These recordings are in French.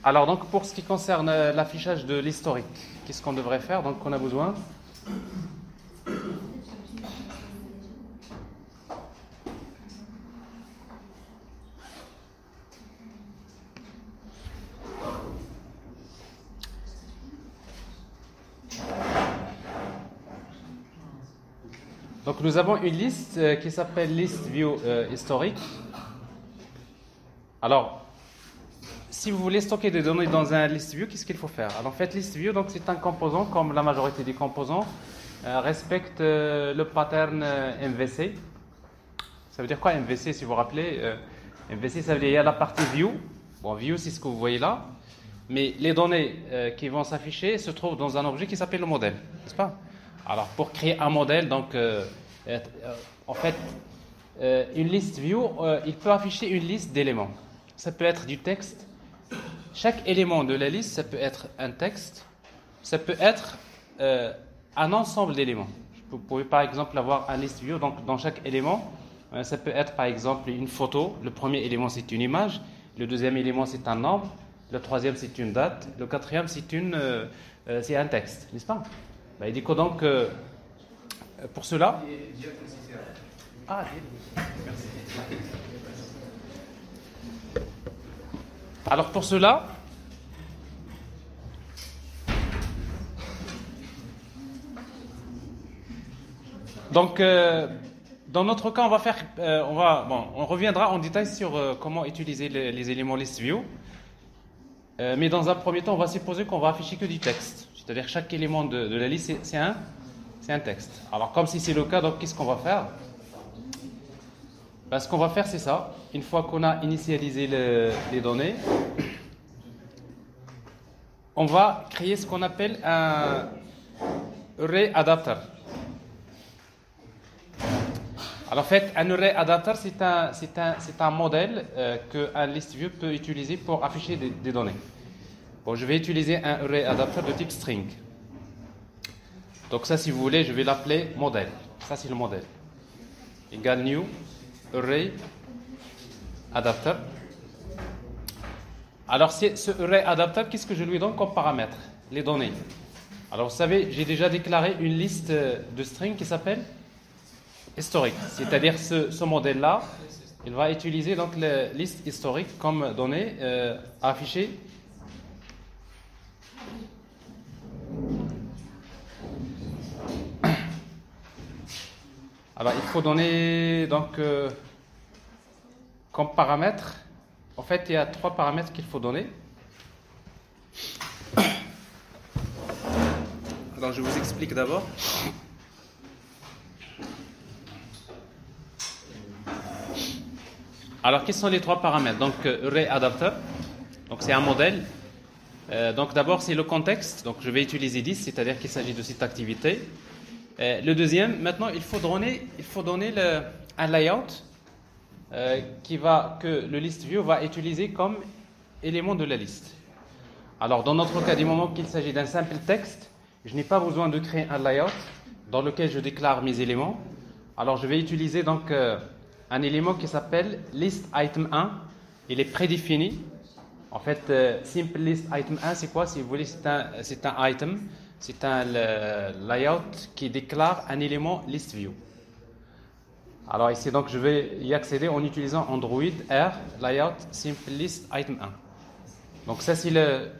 Alors, donc, pour ce qui concerne l'affichage de l'historique, qu'est-ce qu'on devrait faire? Donc, on a besoin. Donc, nous avons une liste qui s'appelle list view historique. Alors, si vous voulez stocker des données dans un list view, qu'est-ce qu'il faut faire? Alors, en fait, list view, donc c'est un composant, comme la majorité des composants, respecte le pattern MVC. Ça veut dire quoi MVC, si vous vous rappelez? MVC, ça veut dire il y a la partie view. Bon, view, c'est ce que vous voyez là. Mais les données qui vont s'afficher se trouvent dans un objet qui s'appelle le modèle, n'est-ce pas? Alors, pour créer un modèle, donc, en fait, une liste view, il peut afficher une liste d'éléments. Ça peut être du texte. Chaque élément de la liste, ça peut être un texte. Ça peut être un ensemble d'éléments. Vous pouvez par exemple avoir un list view, donc dans chaque élément, ça peut être par exemple une photo. Le premier élément, c'est une image. Le deuxième élément, c'est un nombre. Le troisième, c'est une date. Le quatrième, c'est un texte, n'est-ce pas? Il dit que donc, pour cela... Ah, merci. Alors pour cela, donc dans notre cas, on va faire, on reviendra en détail sur comment utiliser les éléments list view. Mais dans un premier temps, on va supposer qu'on va afficher que du texte. C'est-à-dire chaque élément de la liste, c'est un texte. Alors comme si c'est le cas, donc qu'est-ce qu'on va faire? Ce qu'on va faire, c'est ça. Une fois qu'on a initialisé les données, on va créer ce qu'on appelle un array adapter. Alors en fait, un array adapter, c'est un modèle qu'un list view peut utiliser pour afficher des données. Bon, je vais utiliser un array adapter de type string. Donc ça, si vous voulez, je vais l'appeler modèle. Ça, c'est le modèle. Égal new array adapter. Alors, ce array adapter, qu'est-ce que je lui donne comme paramètre? Les données. Alors, vous savez, j'ai déjà déclaré une liste de string qui s'appelle historique. C'est-à-dire, ce modèle-là, il va utiliser donc la liste historique comme donnée à afficher. Alors, il faut donner donc comme paramètre. En fait, il y a 3 paramètres qu'il faut donner. Alors, je vous explique d'abord. Alors, quels sont les 3 paramètres? Donc, array adapter. Donc, c'est un modèle. Donc, d'abord, c'est le contexte. Donc, je vais utiliser 10, c'est-à-dire qu'il s'agit de cette activité. Le deuxième, maintenant, il faut donner un layout que le list view va utiliser comme élément de la liste. Alors, dans notre cas, du moment qu'il s'agit d'un simple texte, je n'ai pas besoin de créer un layout dans lequel je déclare mes éléments. Alors, je vais utiliser donc un élément qui s'appelle list item 1. Il est prédéfini. En fait, simple list item 1, c'est quoi? Si vous voulez, c'est un item. C'est un layout qui déclare un élément list view. Alors ici, donc, je vais y accéder en utilisant Android R layout simple list item 1. Donc ça, c'est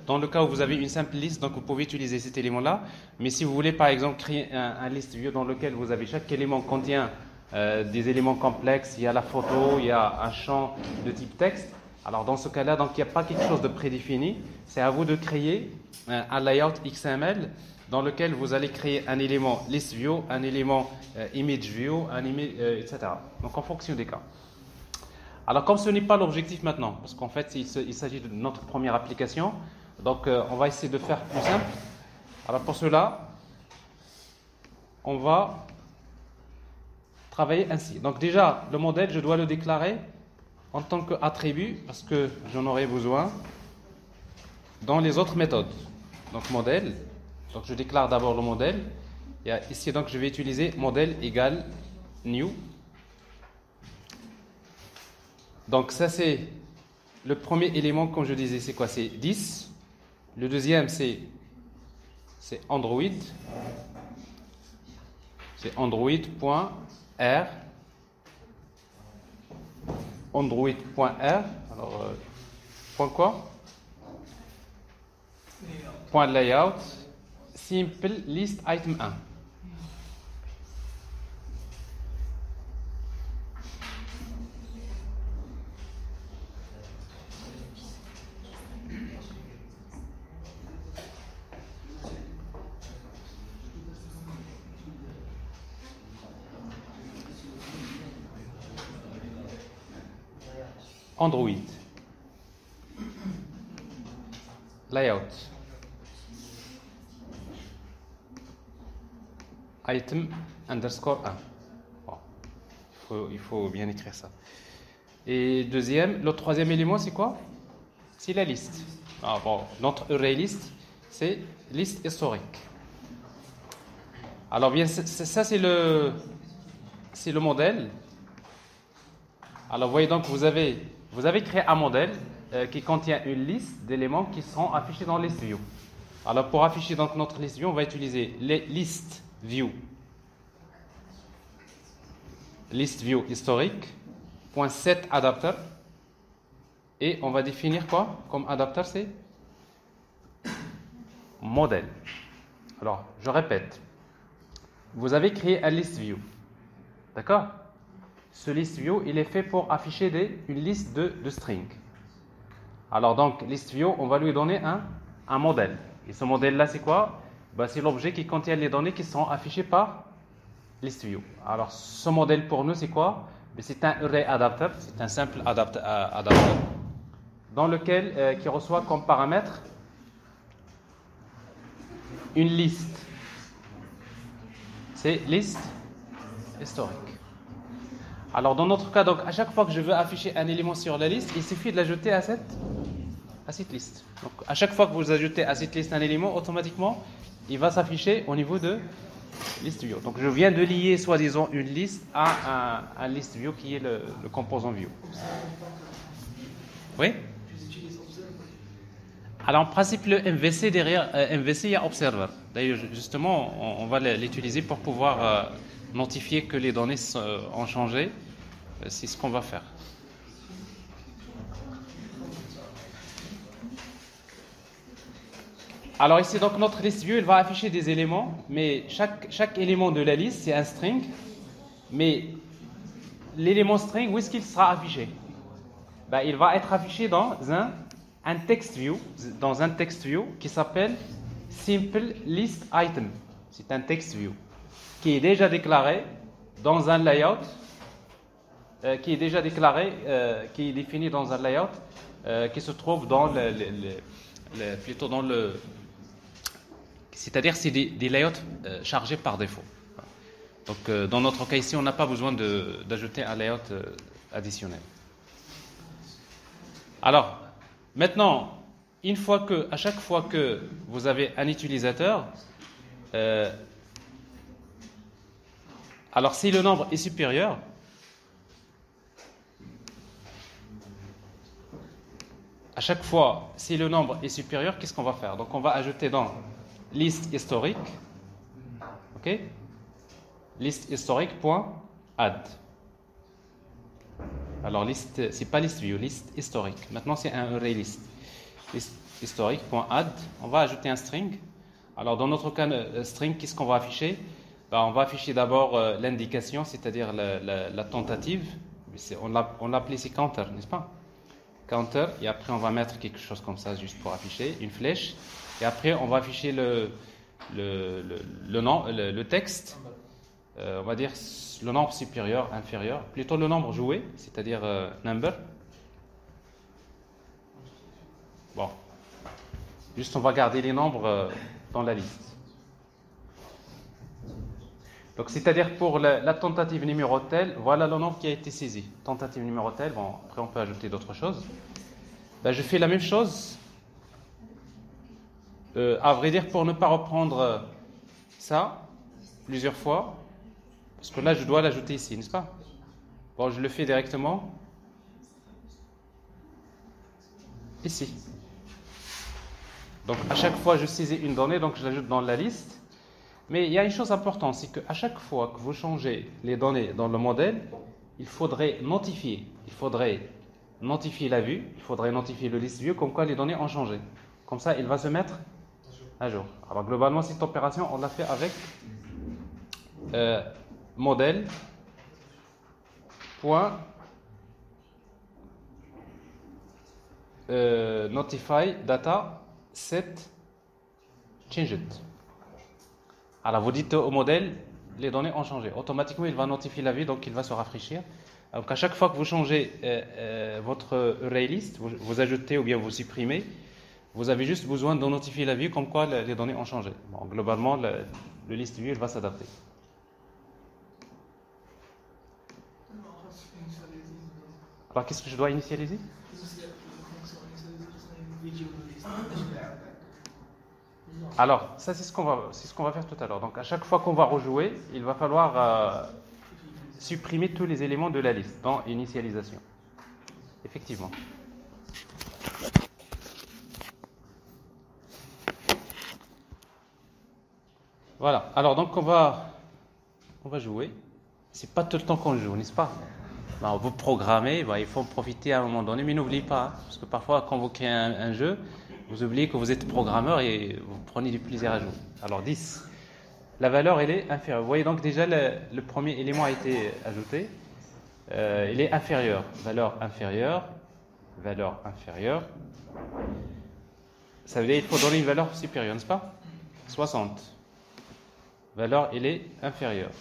dans le cas où vous avez une simple liste, donc vous pouvez utiliser cet élément-là. Mais si vous voulez, par exemple, créer un list view dans lequel vous avez chaque élément contient des éléments complexes, il y a la photo, il y a un champ de type texte. Alors dans ce cas-là, donc il n'y a pas quelque chose de prédéfini. C'est à vous de créer un layout XML dans lequel vous allez créer un élément list view, un élément image view, etc. Donc en fonction des cas. Alors comme ce n'est pas l'objectif maintenant, parce qu'en fait il s'agit de notre première application, donc on va essayer de faire plus simple. Alors pour cela, on va travailler ainsi. Donc déjà, le modèle, je dois le déclarer en tant qu'attribut, parce que j'en aurai besoin dans les autres méthodes. Donc modèle, donc je déclare d'abord le modèle. Et ici, donc, je vais utiliser modèle égale new. Donc ça, c'est le premier élément, comme je disais, c'est quoi? C'est 10. Le deuxième, c'est Android. C'est Android.r. Android.r. Alors, point quoi? Point layout. Simple list item 1. Android. Layout. Item underscore 1. Bon. Il faut bien écrire ça. Et le troisième élément, c'est quoi? C'est la liste. Ah, bon, notre array list, c'est liste historique. Alors bien, ça c'est le modèle. Alors vous voyez donc, vous avez créé un modèle qui contient une liste d'éléments qui seront affichés dans list view. Alors pour afficher donc notre list view, on va utiliser les list view historique .set adapter, et on va définir quoi comme adapter? C'est modèle. Alors je répète, vous avez créé un list view, d'accord? Ce list view, il est fait pour afficher une liste de strings. Alors donc, list view, on va lui donner un modèle. Et ce modèle-là, c'est quoi? C'est l'objet qui contient les données qui seront affichées par list view. Alors, ce modèle pour nous, c'est quoi? C'est un array adapter, c'est un simple adapter dans lequel qui reçoit comme paramètre une liste. C'est liste historique. Alors dans notre cas, donc, à chaque fois que je veux afficher un élément sur la liste, il suffit de l'ajouter à cette liste. Donc à chaque fois que vous ajoutez à cette liste un élément, automatiquement, il va s'afficher au niveau de list view. Donc je viens de lier soi-disant une liste à un list view qui est le composant view. Oui? Alors en principe, le MVC derrière MVC, il y a observer. D'ailleurs, justement, on va l'utiliser pour pouvoir notifier que les données ont changé. C'est ce qu'on va faire. Alors ici, donc, notre list view, elle va afficher des éléments, mais chaque élément de la liste, c'est un string. Mais l'élément string, où est-ce qu'il sera affiché? Il va être affiché dans un text view, qui s'appelle simple list item. C'est un text view qui est déjà déclaré dans un layout, qui est défini dans un layout qui se trouve dans plutôt dans le, c'est-à-dire c'est des layouts chargés par défaut. Donc dans notre cas ici, on n'a pas besoin d'ajouter un layout additionnel. Alors maintenant, à chaque fois que vous avez un utilisateur, alors si le nombre est supérieur, qu'est-ce qu'on va faire? Donc on va ajouter dans liste historique, ok? Liste historique.add. Alors liste, c'est pas liste view, liste historique. Maintenant c'est un array list. Liste historique.add. On va ajouter un string. Alors dans notre cas string, qu'est-ce qu'on va afficher? On va afficher d'abord l'indication, c'est-à-dire la tentative. On l'appelait ici counter, n'est-ce pas? Counter, et après on va mettre quelque chose comme ça juste pour afficher une flèche, et après on va afficher le texte, on va dire le nombre supérieur, inférieur, plutôt le nombre joué, c'est-à-dire number. Bon, juste on va garder les nombres dans la liste. Donc c'est-à-dire pour la tentative numéro telle, voilà le nombre qui a été saisi. Tentative numéro telle, bon, après on peut ajouter d'autres choses. Je fais la même chose, à vrai dire, pour ne pas reprendre ça plusieurs fois, parce que là je dois l'ajouter ici, n'est-ce pas? Bon, je le fais directement. ici. Donc à chaque fois je saisis une donnée, donc je l'ajoute dans la liste. Mais il y a une chose importante, c'est qu'à chaque fois que vous changez les données dans le modèle, il faudrait notifier la vue, il faudrait notifier le list view comme quoi les données ont changé. Comme ça, il va se mettre à jour. Alors globalement, cette opération, on l'a fait avec modèle point notify data set changed. Alors vous dites au modèle, les données ont changé. Automatiquement, il va notifier la vue, donc il va se rafraîchir. Donc à chaque fois que vous changez votre array list, vous ajoutez ou bien vous supprimez, vous avez juste besoin de notifier la vue comme quoi les données ont changé. Bon, globalement, le list view il va s'adapter. Alors qu'est-ce que je dois initialiser? Alors, ça c'est ce qu'on va faire tout à l'heure. Donc à chaque fois qu'on va rejouer, il va falloir supprimer tous les éléments de la liste dans initialisation. Effectivement. Voilà. Alors donc on va jouer. C'est pas tout le temps qu'on joue, n'est-ce pas? Alors, vous programmez, il faut en profiter à un moment donné, mais n'oubliez pas, hein, parce que parfois quand vous créez un jeu, vous oubliez que vous êtes programmeur et vous prenez du plaisir à jouer. Alors 10. La valeur, elle est inférieure. Vous voyez donc déjà le premier élément a été ajouté. Il est inférieur. Valeur inférieure. Valeur inférieure. Ça veut dire qu'il faut donner une valeur supérieure, n'est-ce pas? 60. Valeur, elle est inférieure.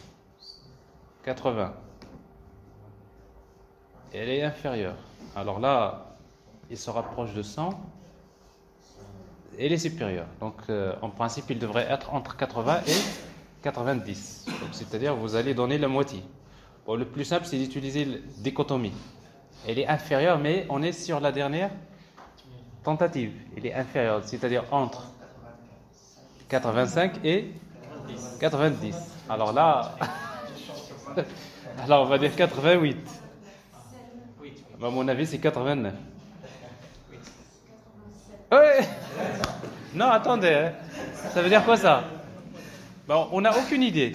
80. Elle est inférieure. Alors là, il se rapproche de 100. Elle est supérieure. Donc, en principe, il devrait être entre 80 et 90. Donc, c'est-à-dire, vous allez donner la moitié. Bon, le plus simple, c'est d'utiliser la dichotomie. Elle est inférieure, mais on est sur la dernière tentative. Elle est inférieure, c'est-à-dire entre 85 et 90. Alors là, alors on va dire 88. À mon avis, c'est 89. Ouais. Non, attendez. Hein. Ça veut dire quoi ça? Bon, on n'a aucune idée.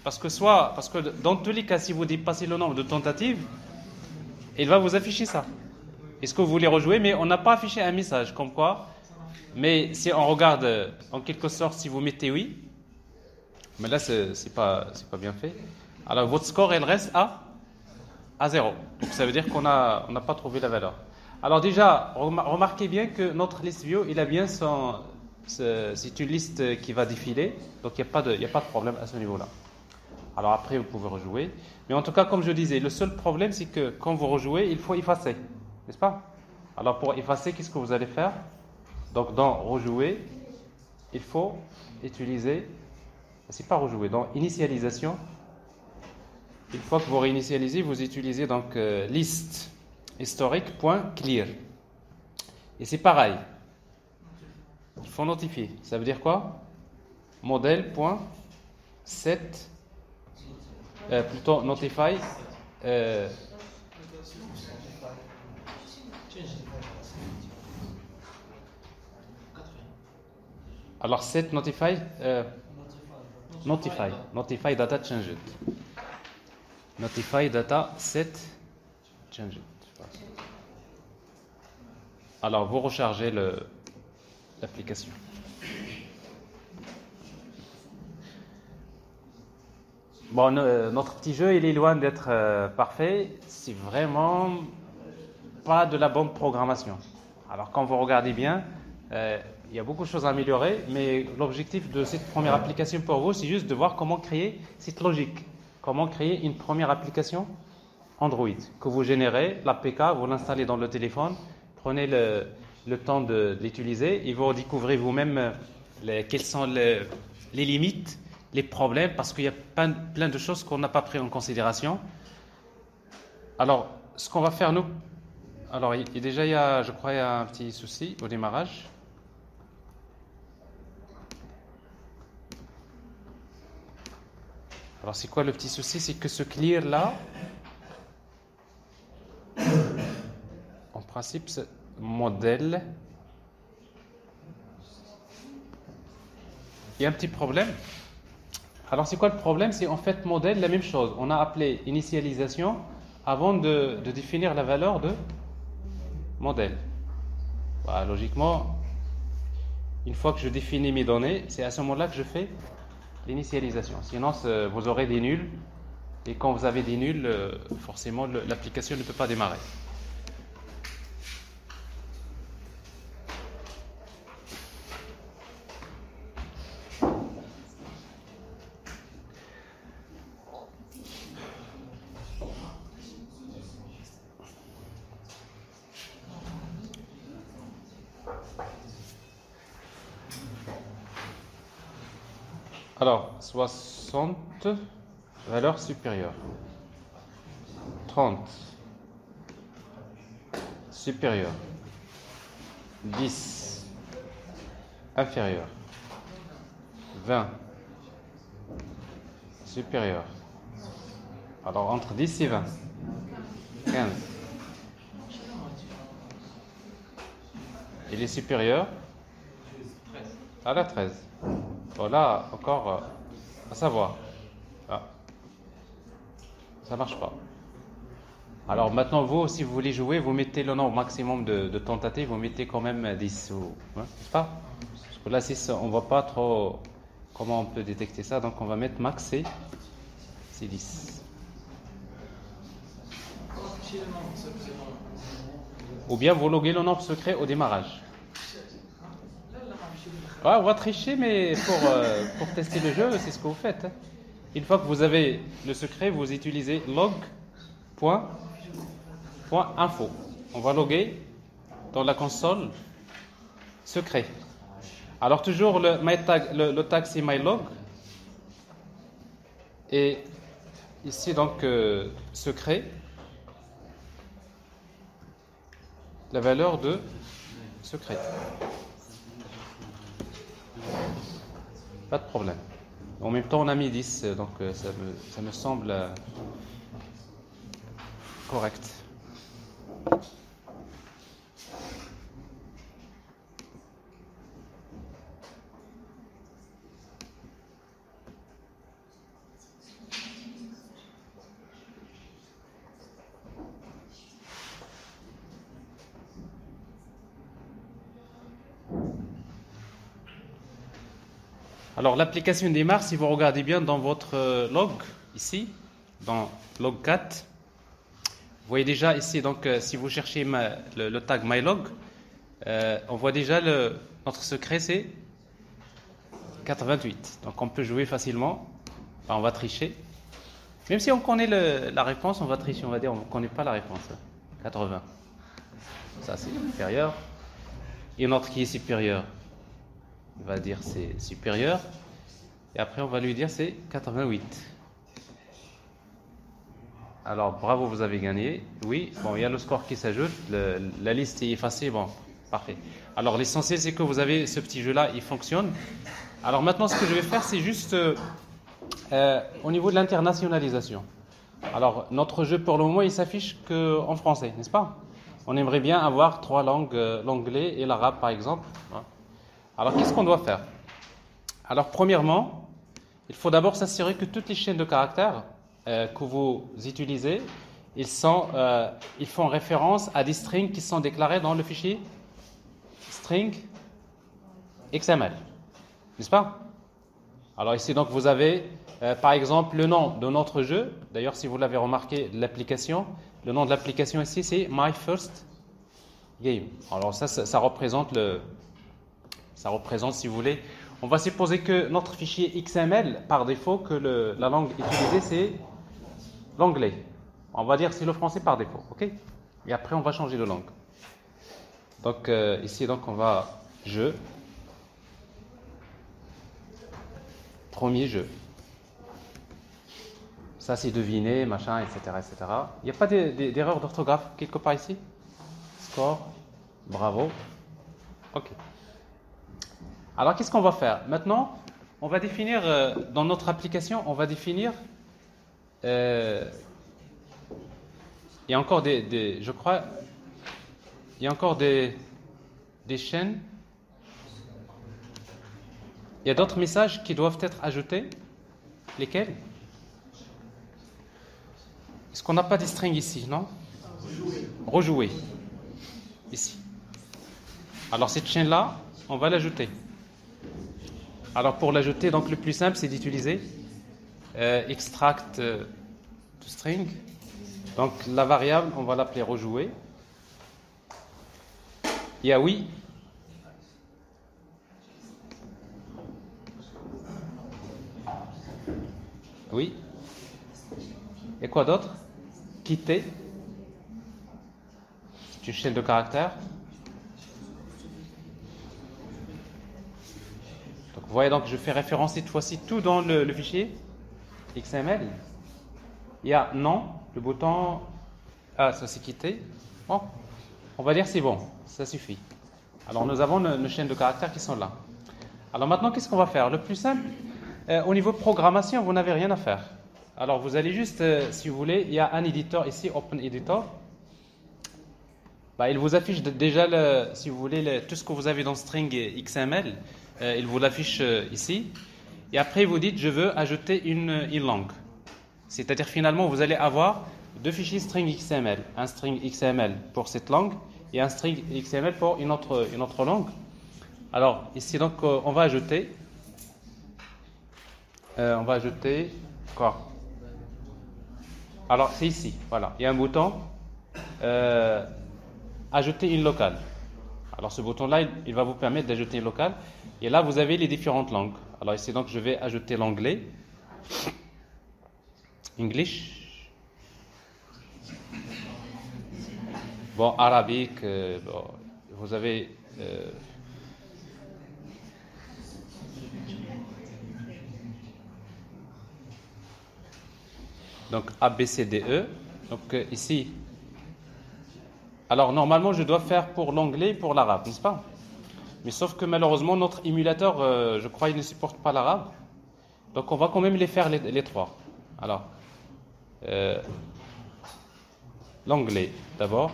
Parce que dans tous les cas, si vous dépassez le nombre de tentatives, il va vous afficher ça. Est-ce que vous voulez rejouer? Mais on n'a pas affiché un message comme quoi. Mais si on regarde, en quelque sorte, si vous mettez oui, mais là, c'est pas bien fait. Alors, votre score, elle reste à 0. Donc, ça veut dire qu'on n'a pas trouvé la valeur. Alors déjà, remarquez bien que notre list view, il a bien c'est une liste qui va défiler, donc il n'y a pas de problème à ce niveau-là. Alors après, vous pouvez rejouer. Mais en tout cas, comme je disais, le seul problème, c'est que quand vous rejouez, il faut effacer, n'est-ce pas? Alors pour effacer, qu'est-ce que vous allez faire? Donc dans rejouer, il faut utiliser, c'est pas rejouer, dans initialisation. Une fois que vous réinitialisez, vous utilisez donc list historique.clear. Et c'est pareil. Il faut notifier. Ça veut dire quoi? Modèle.set plutôt notify alors set notify notify data changed. Notify data set changed. Alors vous rechargez l'application. Bon, notre petit jeu, il est loin d'être parfait. C'est vraiment pas de la bonne programmation. Alors quand vous regardez bien, il y a beaucoup de choses à améliorer, mais l'objectif de cette première application pour vous, c'est juste de voir comment créer cette logique. Comment créer une première application Android que vous générez, l'APK, vous l'installez dans le téléphone, prenez le temps de l'utiliser et vous découvrez vous-même quelles sont les limites, les problèmes, parce qu'il y a plein de choses qu'on n'a pas pris en considération. Alors, ce qu'on va faire, nous... Alors, je crois, il y a un petit souci au démarrage. Alors, c'est quoi le petit souci? C'est que ce clear-là, en principe, modèle. Il y a un petit problème. Alors, c'est quoi le problème? C'est en fait modèle, la même chose. On a appelé initialisation avant de définir la valeur de modèle. Voilà, logiquement, une fois que je définis mes données, c'est à ce moment-là que je fais l'initialisation. Sinon, vous aurez des nuls. Et quand vous avez des nuls, forcément, l'application ne peut pas démarrer. Alors, 60, valeur supérieure. 30, supérieur. 10, inférieur. 20, supérieur. Alors, entre 10 et 20. 15. Il est supérieur à la 13. Voilà, encore à savoir. Ah. Ça marche pas. Alors maintenant, vous, si vous voulez jouer, vous mettez le nombre maximum de tentatives, vous mettez quand même 10. N'est-ce pas? Parce que là, 6, on ne voit pas trop comment on peut détecter ça. Donc on va mettre max, c'est 10. Ou bien vous loguez le nombre secret au démarrage. Ouais, on va tricher, mais pour tester le jeu, c'est ce que vous faites. Une fois que vous avez le secret, vous utilisez log.info. On va loguer dans la console secret. Alors toujours le tag c'est mylog. Et ici donc secret, la valeur de secret. Pas de problème. En même temps, on a mis 10, donc ça me semble correct. Alors l'application démarre, si vous regardez bien dans votre log, ici, dans log 4, vous voyez déjà ici, donc si vous cherchez le tag mylog, on voit déjà notre secret c'est 88. Donc on peut jouer facilement, enfin, on va tricher. Même si on connaît la réponse, on va tricher, on va dire on ne connaît pas la réponse. 80. Ça c'est inférieur. Et notre qui est supérieur, on va dire c'est supérieur. Et après on va lui dire c'est 88. Alors bravo, vous avez gagné. Oui, bon, il y a le score qui s'ajoute. La liste est effacée. Bon, parfait. Alors l'essentiel c'est que vous avez ce petit jeu là, il fonctionne. Alors maintenant ce que je vais faire c'est juste au niveau de l'internationalisation. Alors notre jeu pour le moment il s'affiche qu'en français, n'est-ce pas? On aimerait bien avoir 3 langues, l'anglais et l'arabe par exemple. Alors qu'est-ce qu'on doit faire? Alors premièrement, il faut d'abord s'assurer que toutes les chaînes de caractères que vous utilisez, ils font référence à des strings qui sont déclarés dans le fichier string XML, n'est-ce pas? Alors ici donc vous avez par exemple le nom de notre jeu. D'ailleurs si vous l'avez remarqué, l'application, le nom de l'application ici c'est My First Game. Alors ça représente si vous voulez, on va supposer que notre fichier XML, par défaut, que la langue utilisée, c'est l'anglais. On va dire c'est le français par défaut, ok? Et après, on va changer de langue. Donc, ici, donc, on va jeu. Premier jeu. Ça, c'est deviner, machin, etc., etc. Il n'y a pas d'erreur d'orthographe quelque part ici? Score. Bravo. Ok. Alors, qu'est-ce qu'on va faire? Maintenant, on va définir, dans notre application, on va définir, il y a encore je crois, il Il y a encore des chaînes. Il y a d'autres messages qui doivent être ajoutés. Lesquels? Est-ce qu'on n'a pas des strings ici, non? Rejouer. Ici. Alors cette chaîne-là, on va l'ajouter. Alors pour l'ajouter, donc le plus simple, c'est d'utiliser extract to string. Donc la variable, on va l'appeler rejouer. Il y a oui. Oui. Et quoi d'autre? Quitter. C'est une chaîne de caractères. Donc vous voyez, donc je fais référence cette fois-ci tout dans le fichier XML. Il y a non, le bouton. Ah, ça c'est quitter. Bon, on va dire c'est bon, ça suffit. Alors nous avons nos chaînes de caractères qui sont là. Alors maintenant, qu'est-ce qu'on va faire? Le plus simple, au niveau programmation, vous n'avez rien à faire. Alors vous allez juste, si vous voulez, il y a un éditeur ici, Open Editor. Bah, il vous affiche déjà, si vous voulez, tout ce que vous avez dans string XML. Il vous l'affiche ici. Et après, vous dites, je veux ajouter une langue. C'est-à-dire, finalement, vous allez avoir deux fichiers string XML. Un string XML pour cette langue et un string XML pour une autre langue. Alors, ici, donc, on va ajouter quoi? Alors, c'est ici, voilà. Il y a un bouton ajouter une locale. Alors, ce bouton-là, il va vous permettre d'ajouter une locale. Et là, vous avez les différentes langues. Alors, ici, donc, je vais ajouter l'anglais. English. Bon, arabique. Bon, vous avez. Donc A, B, C, D, E. Donc ici. Alors normalement, je dois faire pour l'anglais et pour l'arabe, n'est-ce pas? Mais sauf que malheureusement, notre émulateur, je crois, il ne supporte pas l'arabe. Donc on va quand même les faire les trois. Alors, l'anglais d'abord.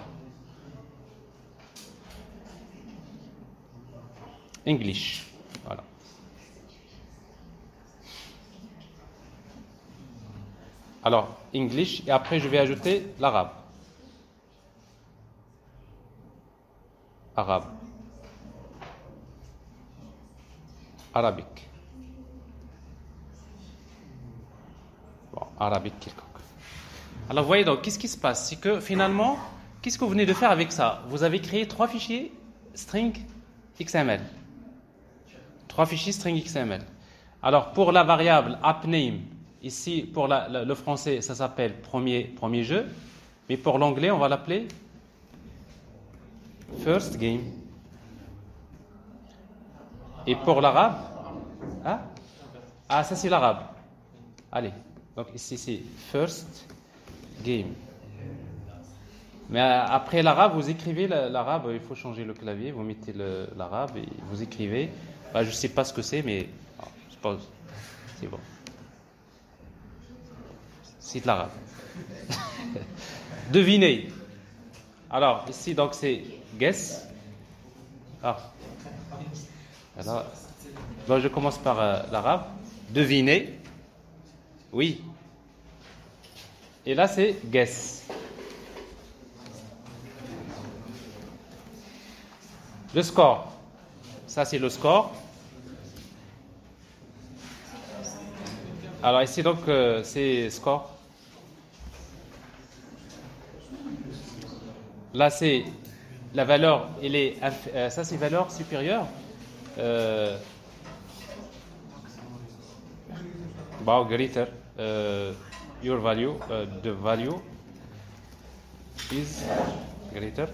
English. Voilà. Alors, English, et après je vais ajouter l'arabe. Arabe. Arabique. Bon, arabique quelconque. Alors, vous voyez donc, qu'est-ce qui se passe? C'est que finalement, qu'est-ce que vous venez de faire avec ça? Vous avez créé trois fichiers string XML. Trois fichiers string XML. Alors, pour la variable appName, ici, pour le français, ça s'appelle premier jeu. Mais pour l'anglais, on va l'appeler first game. Et pour l'arabe, hein? Ah, ça c'est l'arabe. Allez, donc ici c'est first game. Mais après l'arabe, vous écrivez l'arabe, il faut changer le clavier, vous mettez l'arabe et vous écrivez. Bah, je ne sais pas ce que c'est, mais je suppose c'est bon. C'est de l'arabe. Devinez. Alors, ici, donc, c'est guess. Ah. Alors, bon, je commence par l'arabe. Devinez. Oui. Et là, c'est guess. Le score. Ça, c'est le score. Alors, ici, donc, c'est score. Là, c'est la valeur, ça c'est valeur supérieure. Greater. Your value, the value is greater.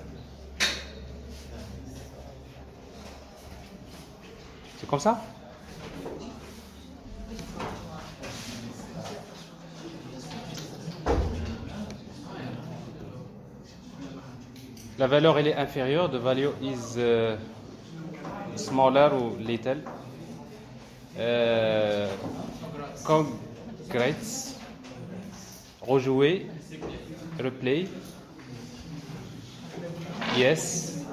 C'est comme ça? La valeur elle est inférieure, the value is smaller ou little. Congrats. Rejouer. Replay. Yes.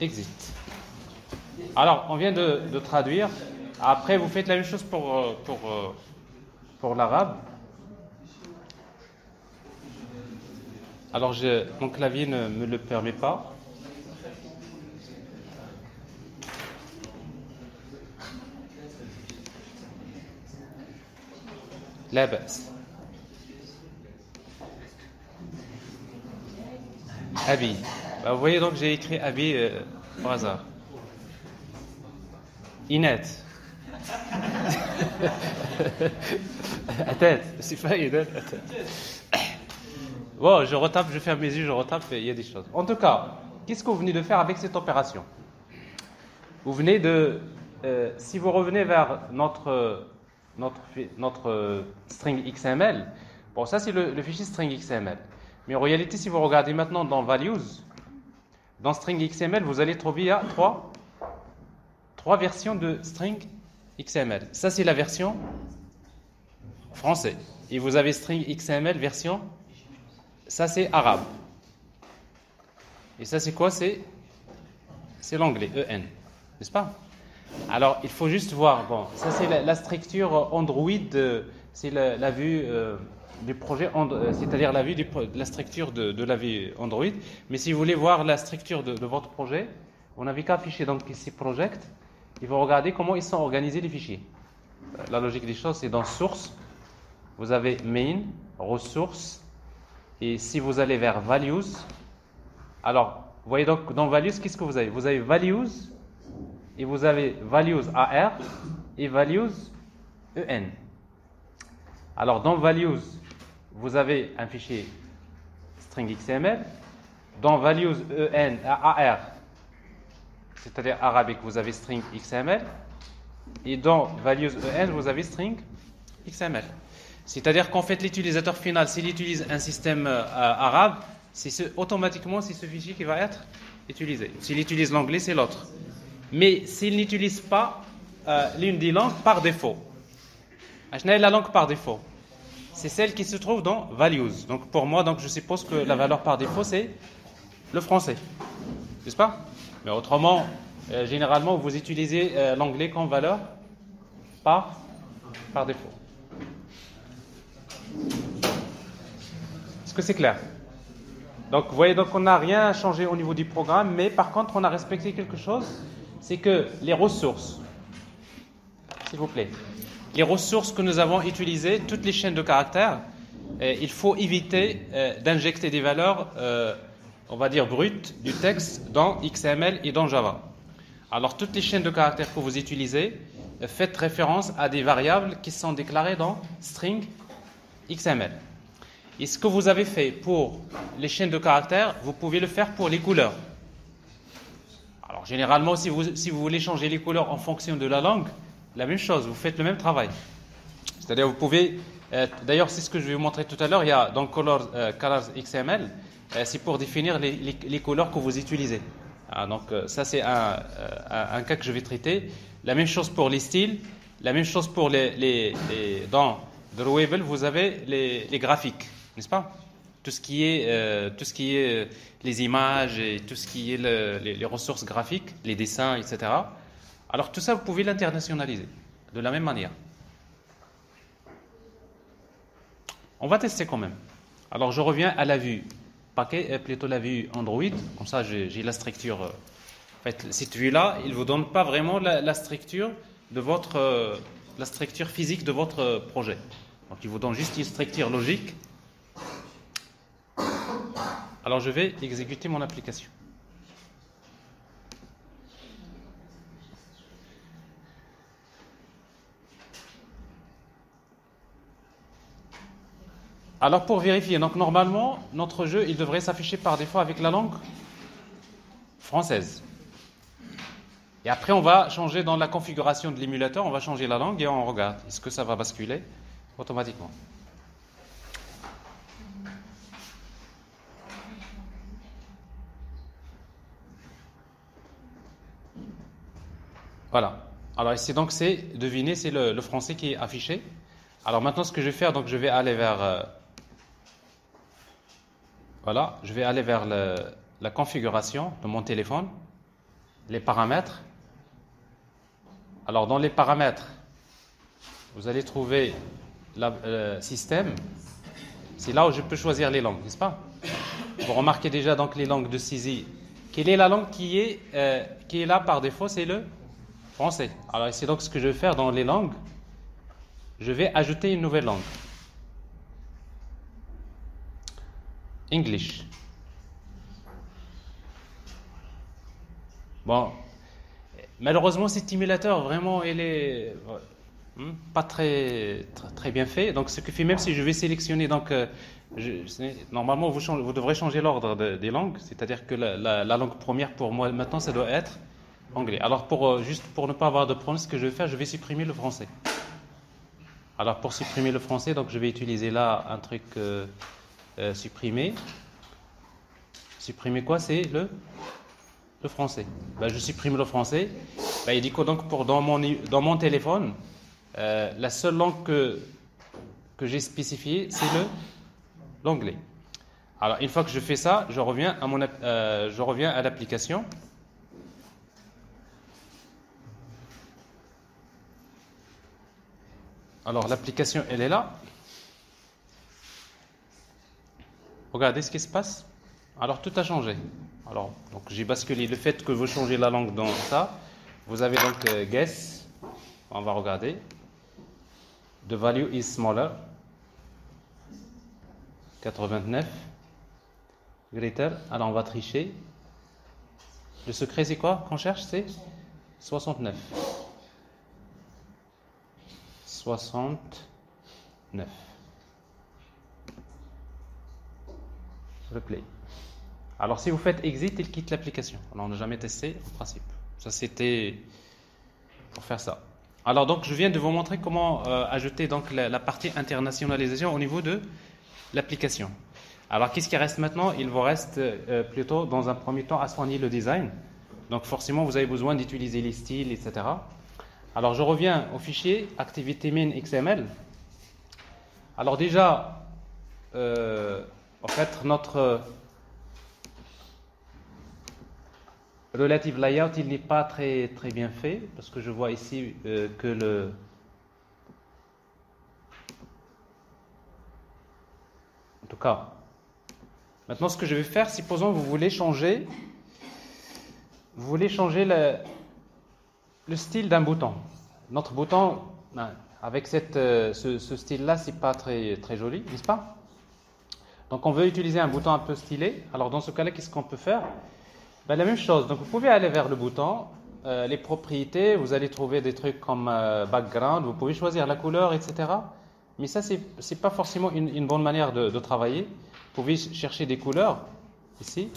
exit. Alors, on vient de traduire. Après, vous faites la même chose pour l'arabe. Alors, mon clavier ne me le permet pas. La basse. Abi. Bah, vous voyez donc, j'ai écrit Abi au hasard. Inet. Attends, c'est pas Inet. Bon, je retape, je ferme mes yeux, je retape, il y a des choses. En tout cas, qu'est-ce que vous venez de faire avec cette opération? Vous venez de... si vous revenez vers notre string XML, bon, ça c'est le fichier string XML. Mais en réalité, si vous regardez maintenant dans Values, dans string XML, vous allez trouver il y a trois versions de string XML. Ça c'est la version français. Et vous avez string XML version, ça c'est arabe. Et ça c'est quoi? C'est l'anglais, EN, n'est-ce pas? Alors il faut juste voir, bon, ça c'est la structure Android, c'est la vue du projet, c'est-à-dire la vue la structure de la vue Android. Mais si vous voulez voir la structure de votre projet, vous n'avez qu'à afficher donc ici Project, et vous regardez comment ils sont organisés les fichiers. La logique des choses, c'est dans Source, vous avez Main, Ressources, et si vous allez vers Values, alors vous voyez donc dans Values, qu'est-ce que vous avez? Vous avez Values, et vous avez Values AR et Values EN. Alors dans Values, vous avez un fichier string XML. Dans Values EN AR, c'est-à-dire arabique, vous avez string XML. Et dans Values EN, vous avez string XML. C'est-à-dire qu'en fait, l'utilisateur final, s'il utilise un système arabe, automatiquement, c'est ce fichier qui va être utilisé. S'il utilise l'anglais, c'est l'autre. Mais s'il n'utilise pas l'une des langues par défaut, la langue par défaut, c'est celle qui se trouve dans Values. Donc pour moi, donc, je suppose que la valeur par défaut, c'est le français. N'est-ce pas? Mais autrement, généralement, vous utilisez l'anglais comme valeur par défaut. Est-ce que c'est clair? Donc vous voyez, donc on n'a rien changé au niveau du programme, mais par contre, on a respecté quelque chose, c'est que les ressources, s'il vous plaît, les ressources que nous avons utilisées, toutes les chaînes de caractères, il faut éviter d'injecter des valeurs, on va dire brutes, du texte dans XML et dans Java. Alors toutes les chaînes de caractères que vous utilisez, faites référence à des variables qui sont déclarées dans string XML. Et ce que vous avez fait pour les chaînes de caractères, vous pouvez le faire pour les couleurs. Alors généralement, si vous voulez changer les couleurs en fonction de la langue, la même chose, vous faites le même travail. C'est-à-dire vous pouvez, d'ailleurs c'est ce que je vais vous montrer tout à l'heure, il y a dans Colors XML, c'est pour définir les couleurs que vous utilisez. Donc ça c'est un cas que je vais traiter. La même chose pour les styles, la même chose pour dans Drawable, vous avez les graphiques, n'est-ce pas? Tout ce qui est les images et tout ce qui est les ressources graphiques, les dessins, etc. Alors tout ça, vous pouvez l'internationaliser de la même manière. On va tester quand même. Alors je reviens à la vue paquet, plutôt la vue Android. Comme ça, j'ai la structure. En fait, cette vue-là, il ne vous donne pas vraiment la structure de la structure physique de votre projet. Donc il vous donne juste une structure logique. Alors je vais exécuter mon application. Alors pour vérifier, donc normalement, notre jeu, il devrait s'afficher par défaut avec la langue française. Et après, on va changer dans la configuration de l'émulateur, on va changer la langue et on regarde. Est-ce que ça va basculer automatiquement? Voilà. Alors ici, donc, devinez, c'est le français qui est affiché. Alors maintenant, ce que je vais faire, donc je vais aller vers... voilà, je vais aller vers la configuration de mon téléphone. les paramètres. Alors, dans les paramètres, vous allez trouver le système. C'est là où je peux choisir les langues, n'est-ce pas? Vous remarquez déjà donc les langues de saisie. Quelle est la langue qui est là par défaut? C'est le français. Alors, c'est donc ce que je vais faire dans les langues. Je vais ajouter une nouvelle langue. English. Bon, malheureusement, cet émulateur, vraiment, il est pas très bien fait. Donc, ce que fait, même si je vais sélectionner, donc, normalement, vous devrez changer l'ordre des langues. C'est-à-dire que la langue première, pour moi, maintenant, ça doit être anglais. Alors, juste pour ne pas avoir de problème, ce que je vais faire, je vais supprimer le français. Alors, pour supprimer le français, donc, je vais utiliser là un truc supprimer. Supprimer quoi? C'est le français. Ben, je supprime le français. Ben, il dit que donc dans mon téléphone, la seule langue que j'ai spécifiée, c'est l'anglais. Alors, une fois que je fais ça, je reviens à l'application. Alors, l'application, elle est là. Regardez ce qui se passe. Alors, tout a changé. Alors, donc j'ai basculé le fait que vous changez la langue dans ça. Vous avez donc guess. On va regarder. The value is smaller. 89. Greater. Alors, on va tricher. Le secret, c'est quoi qu'on cherche? C'est 69. 69. Replay. Alors, si vous faites exit, il quitte l'application. Alors, on n'a jamais testé, en principe. Ça, c'était pour faire ça. Alors, donc, je viens de vous montrer comment ajouter donc la partie internationalisation au niveau de l'application. Alors, qu'est-ce qui reste maintenant? Il vous reste plutôt, dans un premier temps, à soigner le design. Donc, forcément, vous avez besoin d'utiliser les styles, etc. Alors, je reviens au fichier ActivityMin.xml. Alors, déjà, en fait, notre relative layout, il n'est pas très bien fait, parce que je vois ici que en tout cas, maintenant ce que je vais faire, supposons que vous voulez changer le style d'un bouton. Notre bouton, avec ce style-là, c'est pas très joli, n'est-ce pas? Donc on veut utiliser un bouton un peu stylé. Alors dans ce cas-là, qu'est-ce qu'on peut faire? Ben, la même chose, donc vous pouvez aller vers le bouton, les propriétés, vous allez trouver des trucs comme background, vous pouvez choisir la couleur, etc. Mais ça, c'est pas forcément une bonne manière de travailler. Vous pouvez chercher des couleurs, ici.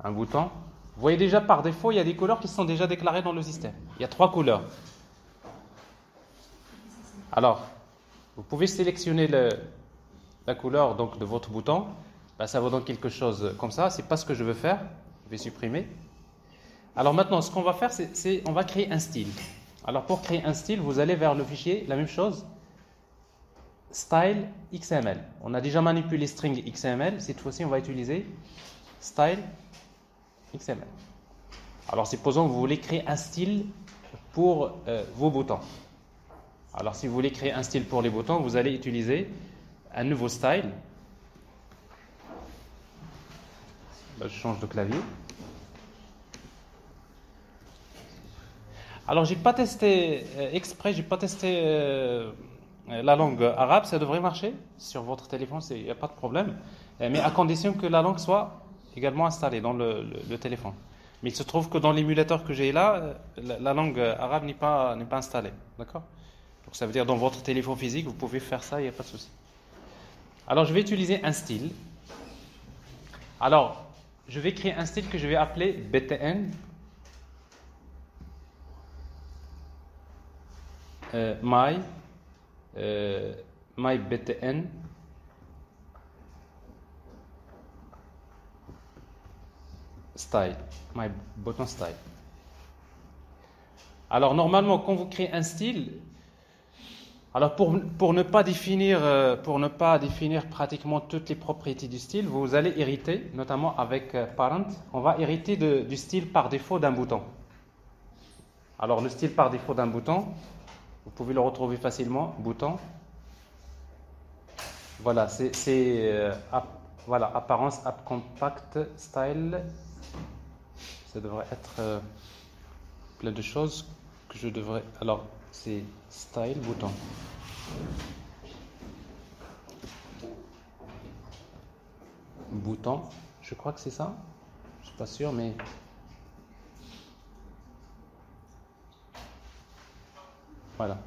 Un bouton. Vous voyez déjà, par défaut, il y a des couleurs qui sont déjà déclarées dans le système. Il y a 3 couleurs. Alors, vous pouvez sélectionner la couleur donc, de votre bouton. Ben, ça vaut donc quelque chose comme ça. Ce n'est pas ce que je veux faire. Je vais supprimer. Alors maintenant, ce qu'on va faire, c'est on va créer un style. Alors pour créer un style, vous allez vers le fichier, la même chose, style XML. On a déjà manipulé string XML. Cette fois-ci, on va utiliser style XML. Alors supposons que vous voulez créer un style pour vos boutons. Alors, si vous voulez créer un style pour les boutons, vous allez utiliser un nouveau style. Je change de clavier. Alors, j'ai pas testé exprès, j'ai pas testé la langue arabe. Ça devrait marcher sur votre téléphone, il n'y a pas de problème. Mais à condition que la langue soit également installée dans le téléphone. Mais il se trouve que dans l'émulateur que j'ai là, la langue arabe n'est pas installée. D'accord? Donc ça veut dire dans votre téléphone physique, vous pouvez faire ça, il n'y a pas de souci. Alors je vais utiliser un style. Alors, je vais créer un style que je vais appeler BTN. My BTN. Style. My button style. Alors normalement, quand vous créez un style, Alors pour ne pas définir pratiquement toutes les propriétés du style, vous allez hériter, notamment avec parent, on va hériter du style par défaut d'un bouton. Alors le style par défaut d'un bouton, vous pouvez le retrouver facilement, bouton. Voilà, voilà, apparence, app compact, style. Ça devrait être plein de choses que je devrais. Alors c'est style, bouton. Bouton, je crois que c'est ça. Je suis pas sûr, mais voilà.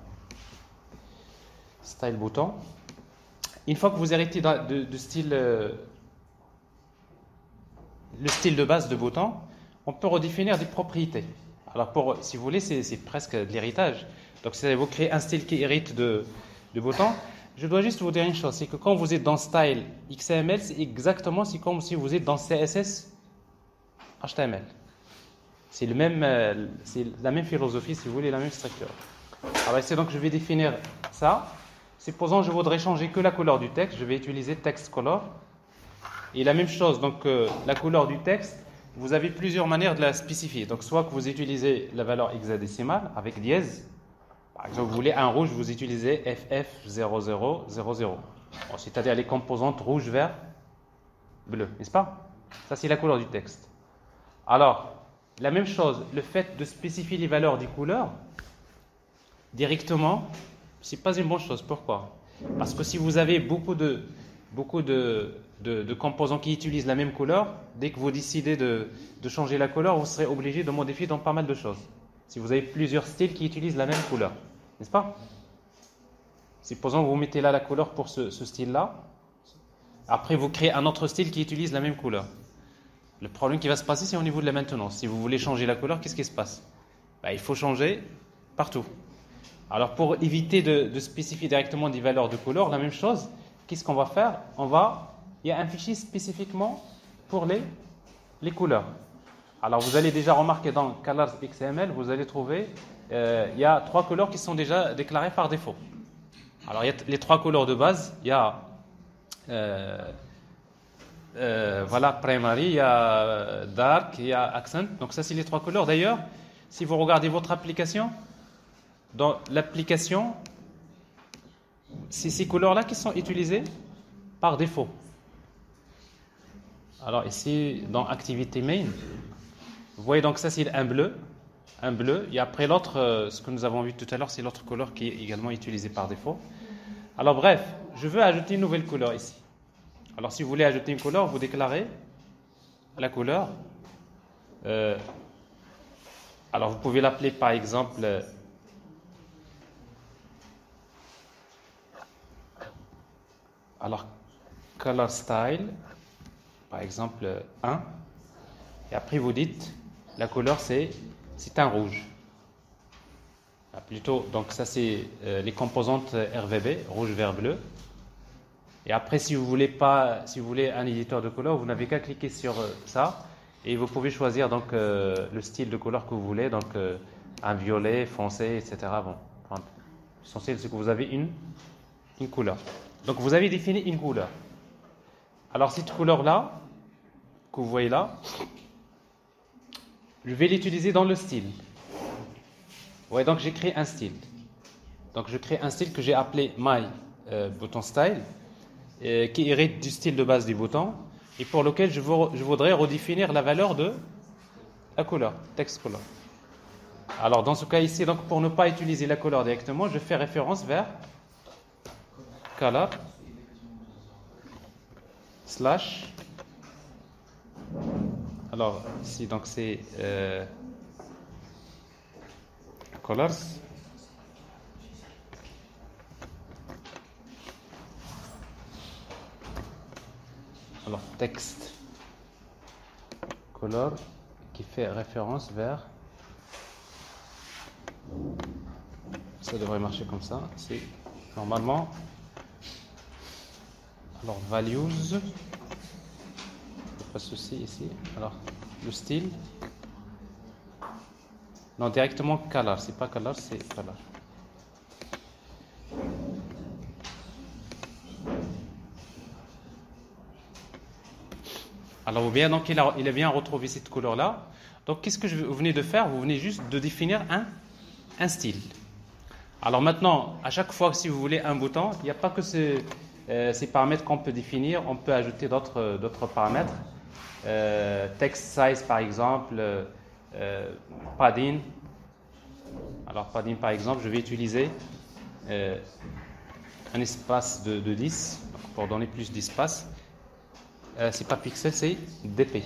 Style bouton. Une fois que vous héritez de style, le style de base de bouton, on peut redéfinir des propriétés. Alors, si vous voulez, c'est presque de l'héritage. Donc, si vous créez un style qui hérite de bouton, je dois juste vous dire une chose, c'est que quand vous êtes dans style XML, c'est exactement comme si vous êtes dans CSS HTML. C'est la même philosophie, si vous voulez, la même structure. Alors ici, donc, je vais définir ça. Supposons que je voudrais changer que la couleur du texte, je vais utiliser text color. Et la même chose, donc la couleur du texte, vous avez plusieurs manières de la spécifier. Donc soit que vous utilisez la valeur hexadécimale avec dièse. Par exemple, vous voulez un rouge, vous utilisez FF0000. C'est-à-dire les composantes rouge, vert, bleu, n'est-ce pas? Ça, c'est la couleur du texte. Alors, la même chose, le fait de spécifier les valeurs des couleurs directement, c'est pas une bonne chose. Pourquoi? Parce que si vous avez beaucoup de composants qui utilisent la même couleur, dès que vous décidez de changer la couleur, vous serez obligé de modifier dans pas mal de choses. Si vous avez plusieurs styles qui utilisent la même couleur, n'est-ce pas? Supposons que vous mettez là la couleur pour ce style-là, après vous créez un autre style qui utilise la même couleur. Le problème qui va se passer, c'est au niveau de la maintenance. Si vous voulez changer la couleur, qu'est-ce qui se passe? Il faut changer partout. Alors pour éviter de spécifier directement des valeurs de couleur, la même chose, qu'est-ce qu'on va faire? Il y a un fichier spécifiquement pour les couleurs. Alors vous allez déjà remarquer dans Colors XML, vous allez trouver, il y a 3 couleurs qui sont déjà déclarées par défaut. Alors il y a les 3 couleurs de base, il y a voilà, primary, il y a dark, il y a accent. Donc ça c'est les 3 couleurs. D'ailleurs, si vous regardez votre application, dans l'application, c'est ces couleurs-là qui sont utilisées par défaut. Alors ici, dans Activity Main, vous voyez donc ça c'est un bleu, et après l'autre, ce que nous avons vu tout à l'heure, c'est l'autre couleur qui est également utilisée par défaut. Alors bref, je veux ajouter une nouvelle couleur ici. Alors si vous voulez ajouter une couleur, vous déclarez la couleur. Alors vous pouvez l'appeler par exemple color style, par exemple 1, et après vous dites la couleur c'est un rouge. Plutôt, donc ça c'est les composantes RVB, rouge, vert, bleu. Et après si vous voulez un éditeur de couleur, vous n'avez qu'à cliquer sur ça et vous pouvez choisir donc le style de couleur que vous voulez, donc un violet, foncé, etc. Bon, l'essentiel c'est que vous avez une couleur. Donc vous avez défini une couleur. Alors cette couleur-là, que vous voyez là, je vais l'utiliser dans le style. Ouais, donc j'ai créé un style. Donc je crée un style que j'ai appelé My Button Style, qui hérite du style de base du bouton, et pour lequel je voudrais redéfinir la valeur de la couleur, text color. Alors dans ce cas ici, donc pour ne pas utiliser la couleur directement, je fais référence vers color slash. Alors ici donc c'est colors alors text color qui fait référence vers, ça devrait marcher comme ça, c'est normalement, alors values, pas de souci ici, alors le style, non directement color, c'est pas color, c'est color. Alors, ou bien, donc, il a bien retrouvé cette couleur-là. Donc, qu'est-ce que vous venez de faire? Vous venez juste de définir un style. Alors maintenant, à chaque fois que si vous voulez un bouton, il n'y a pas que ces paramètres qu'on peut définir, on peut ajouter d'autres paramètres. Text size par exemple, padding. Alors padding par exemple, je vais utiliser un espace de 10 pour donner plus d'espace. C'est pas pixel, c'est dp.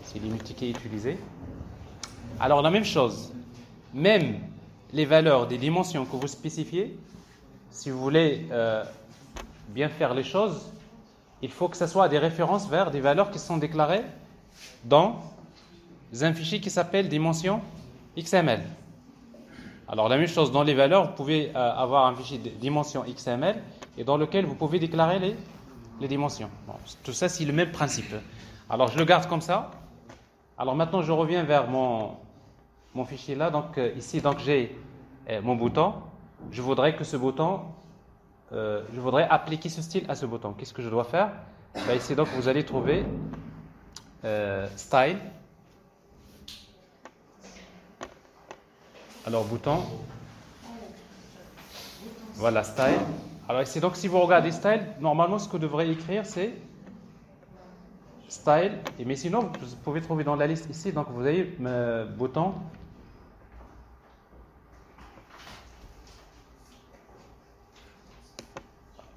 C'est les multiquets utilisés. Alors la même chose, même les valeurs des dimensions que vous spécifiez, si vous voulez bien faire les choses, il faut que ce soit des références vers des valeurs qui sont déclarées dans un fichier qui s'appelle dimension XML. Alors la même chose, dans les valeurs, vous pouvez avoir un fichier de dimension XML et dans lequel vous pouvez déclarer les dimensions. Bon, tout ça, c'est le même principe. Alors je le garde comme ça. Alors maintenant, je reviens vers mon fichier là. Donc ici, donc j'ai mon bouton. Je voudrais que ce bouton, je voudrais appliquer ce style à ce bouton. Qu'est-ce que je dois faire? Ici, donc, vous allez trouver Style. Alors, bouton. Voilà, Style. Alors, ici, donc, si vous regardez Style, normalement, ce que vous devrez écrire, c'est Style. Mais sinon, vous pouvez trouver dans la liste ici, donc, vous avez bouton.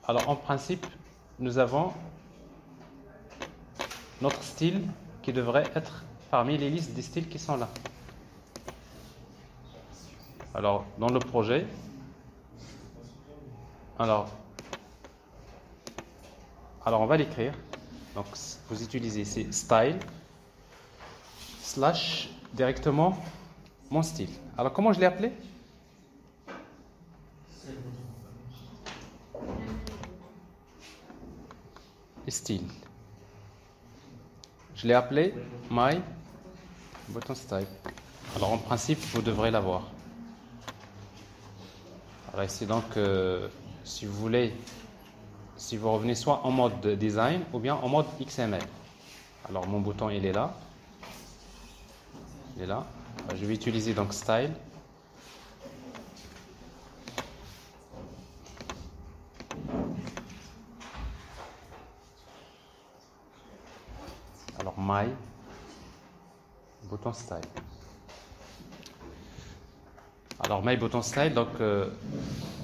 Alors, en principe, nous avons notre style qui devrait être parmi les listes des styles qui sont là. Alors, dans le projet, alors on va l'écrire. Donc, vous utilisez ces style / directement mon style. Alors, comment je l'ai appelé? Style. Je l'ai appelé my button style. Alors, en principe, vous devrez l'avoir. Alors ici donc, si vous voulez, si vous revenez soit en mode design ou bien en mode XML. Alors mon bouton il est là. Il est là. Alors, je vais utiliser donc style. Alors my button style. Alors, my button style, donc,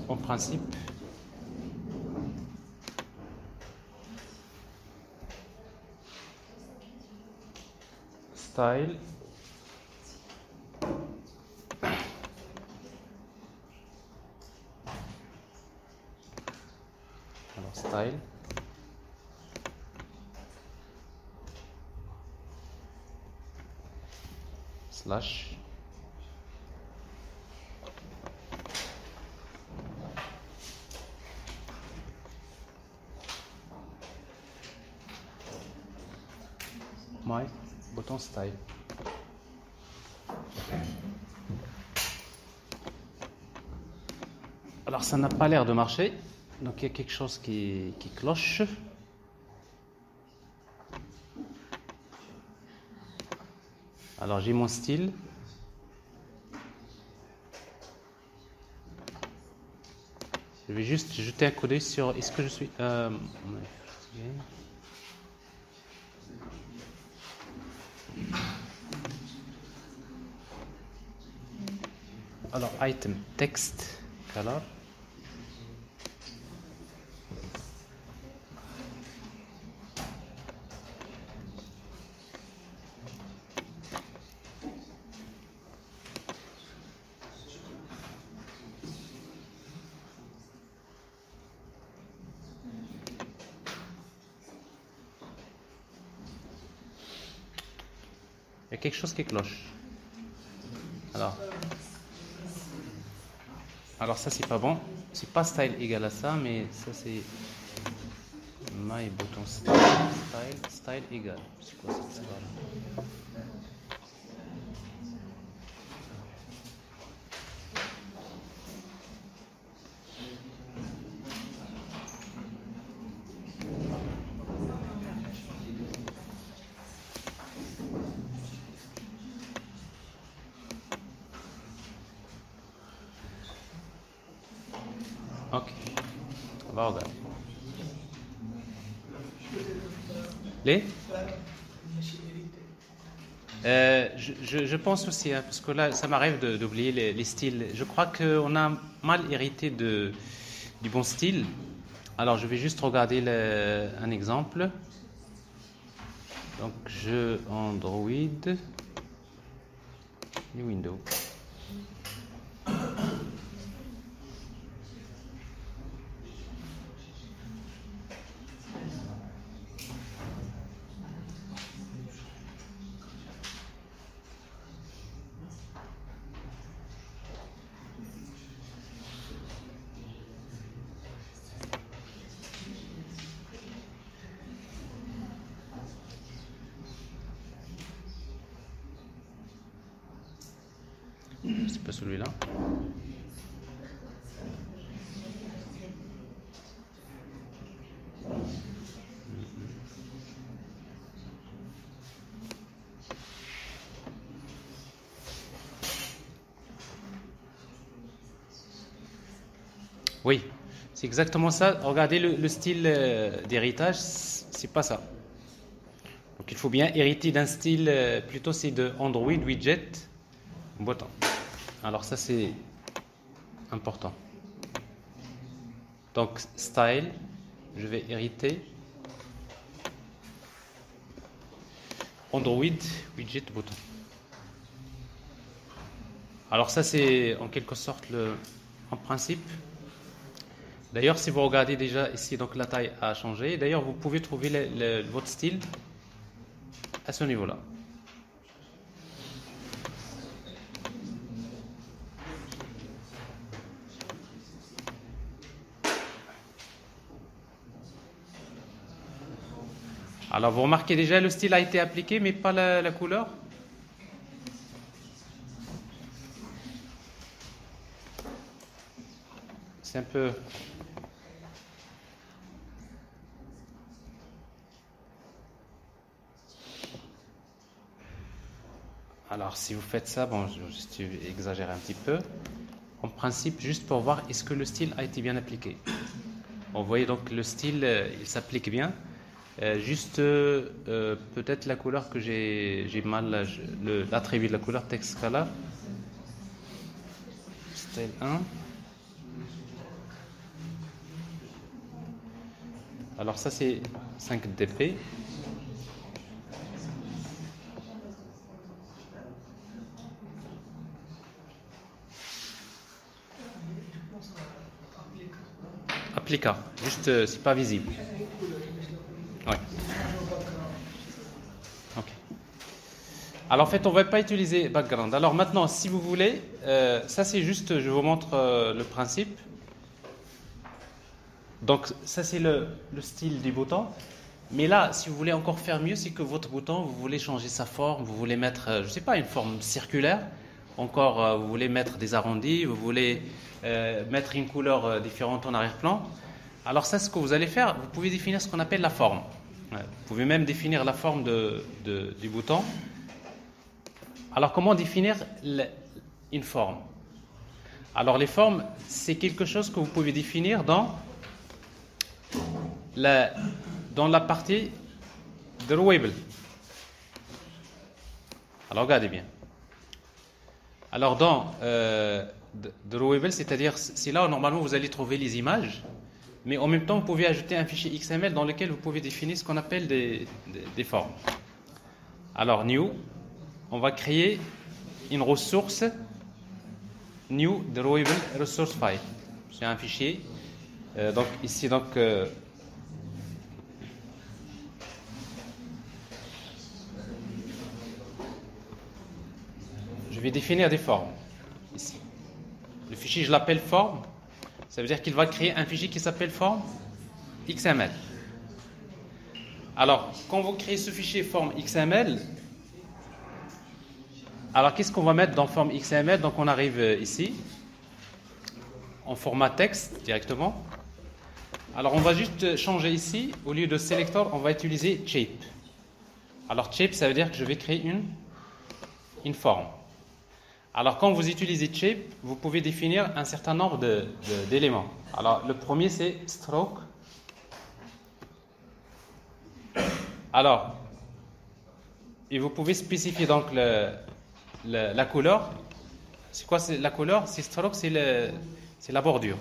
en principe, style, alors, style, / my button style. Alors ça n'a pas l'air de marcher, donc il y a quelque chose qui cloche. Alors j'ai mon style. Je vais juste jeter un coup d'œil sur est-ce que je suis alors item text color. Il y a quelque chose qui cloche. Alors ça c'est pas bon. C'est pas style égal à ça, mais ça c'est my button style égal. C'est quoi cette histoire? Ok, on va regarder. Les je pense aussi, hein, parce que là, ça m'arrive d'oublier les styles. Je crois qu'on a mal hérité du bon style. Alors, je vais juste regarder un exemple. Donc, jeu Android, New Windows. C'est pas celui-là. Oui, c'est exactement ça. Regardez le style d'héritage, c'est pas ça. Donc il faut bien hériter d'un style, plutôt c'est de Android widget button. Alors ça c'est important. Donc style, je vais hériter Android widget button. Alors ça c'est en quelque sorte en principe. D'ailleurs si vous regardez déjà ici, donc la taille a changé. D'ailleurs vous pouvez trouver votre style à ce niveau-là. Alors vous remarquez déjà le style a été appliqué mais pas la couleur. C'est un peu... Alors si vous faites ça, bon, je vais exagérer un petit peu. En principe, juste pour voir est-ce que le style a été bien appliqué. Vous voyez donc le style, il s'applique bien. Juste peut-être la couleur que j'ai mal, l'attribut de la couleur text color. Style 1. Alors ça c'est 5 dp. Applica, juste c'est pas visible. Ouais. Ok. Alors en fait on va pas utiliser background. Alors maintenant si vous voulez, ça c'est juste, je vous montre le principe. Donc ça c'est le style du bouton. Mais là, si vous voulez encore faire mieux, c'est que votre bouton, vous voulez changer sa forme, vous voulez mettre, je sais pas, une forme circulaire. Encore, vous voulez mettre des arrondis, vous voulez mettre une couleur différente en arrière-plan. Alors ça, ce que vous allez faire, vous pouvez définir ce qu'on appelle la forme. Vous pouvez même définir la forme du bouton. Alors comment définir une forme? Alors les formes, c'est quelque chose que vous pouvez définir dans la partie drawable. Alors regardez bien. Alors dans drawable, c'est-à-dire c'est là où normalement vous allez trouver les images, mais en même temps vous pouvez ajouter un fichier XML dans lequel vous pouvez définir ce qu'on appelle des formes. Alors new, on va créer une ressource new drawable resource file. C'est un fichier. Donc ici je vais définir des formes ici. Le fichier, je l'appelle forme. Ça veut dire qu'il va créer un fichier qui s'appelle forme XML. Alors, quand vous créez ce fichier forme XML, alors qu'est-ce qu'on va mettre dans forme XML? Donc, on arrive ici, en format texte directement. Alors, on va juste changer ici, au lieu de selector, on va utiliser shape. Alors, shape, ça veut dire que je vais créer une forme. Alors, quand vous utilisez shape, vous pouvez définir un certain nombre d'éléments. Alors, le premier, c'est stroke. Alors, et vous pouvez spécifier donc la couleur. C'est quoi la couleur? C'est stroke, c'est la bordure.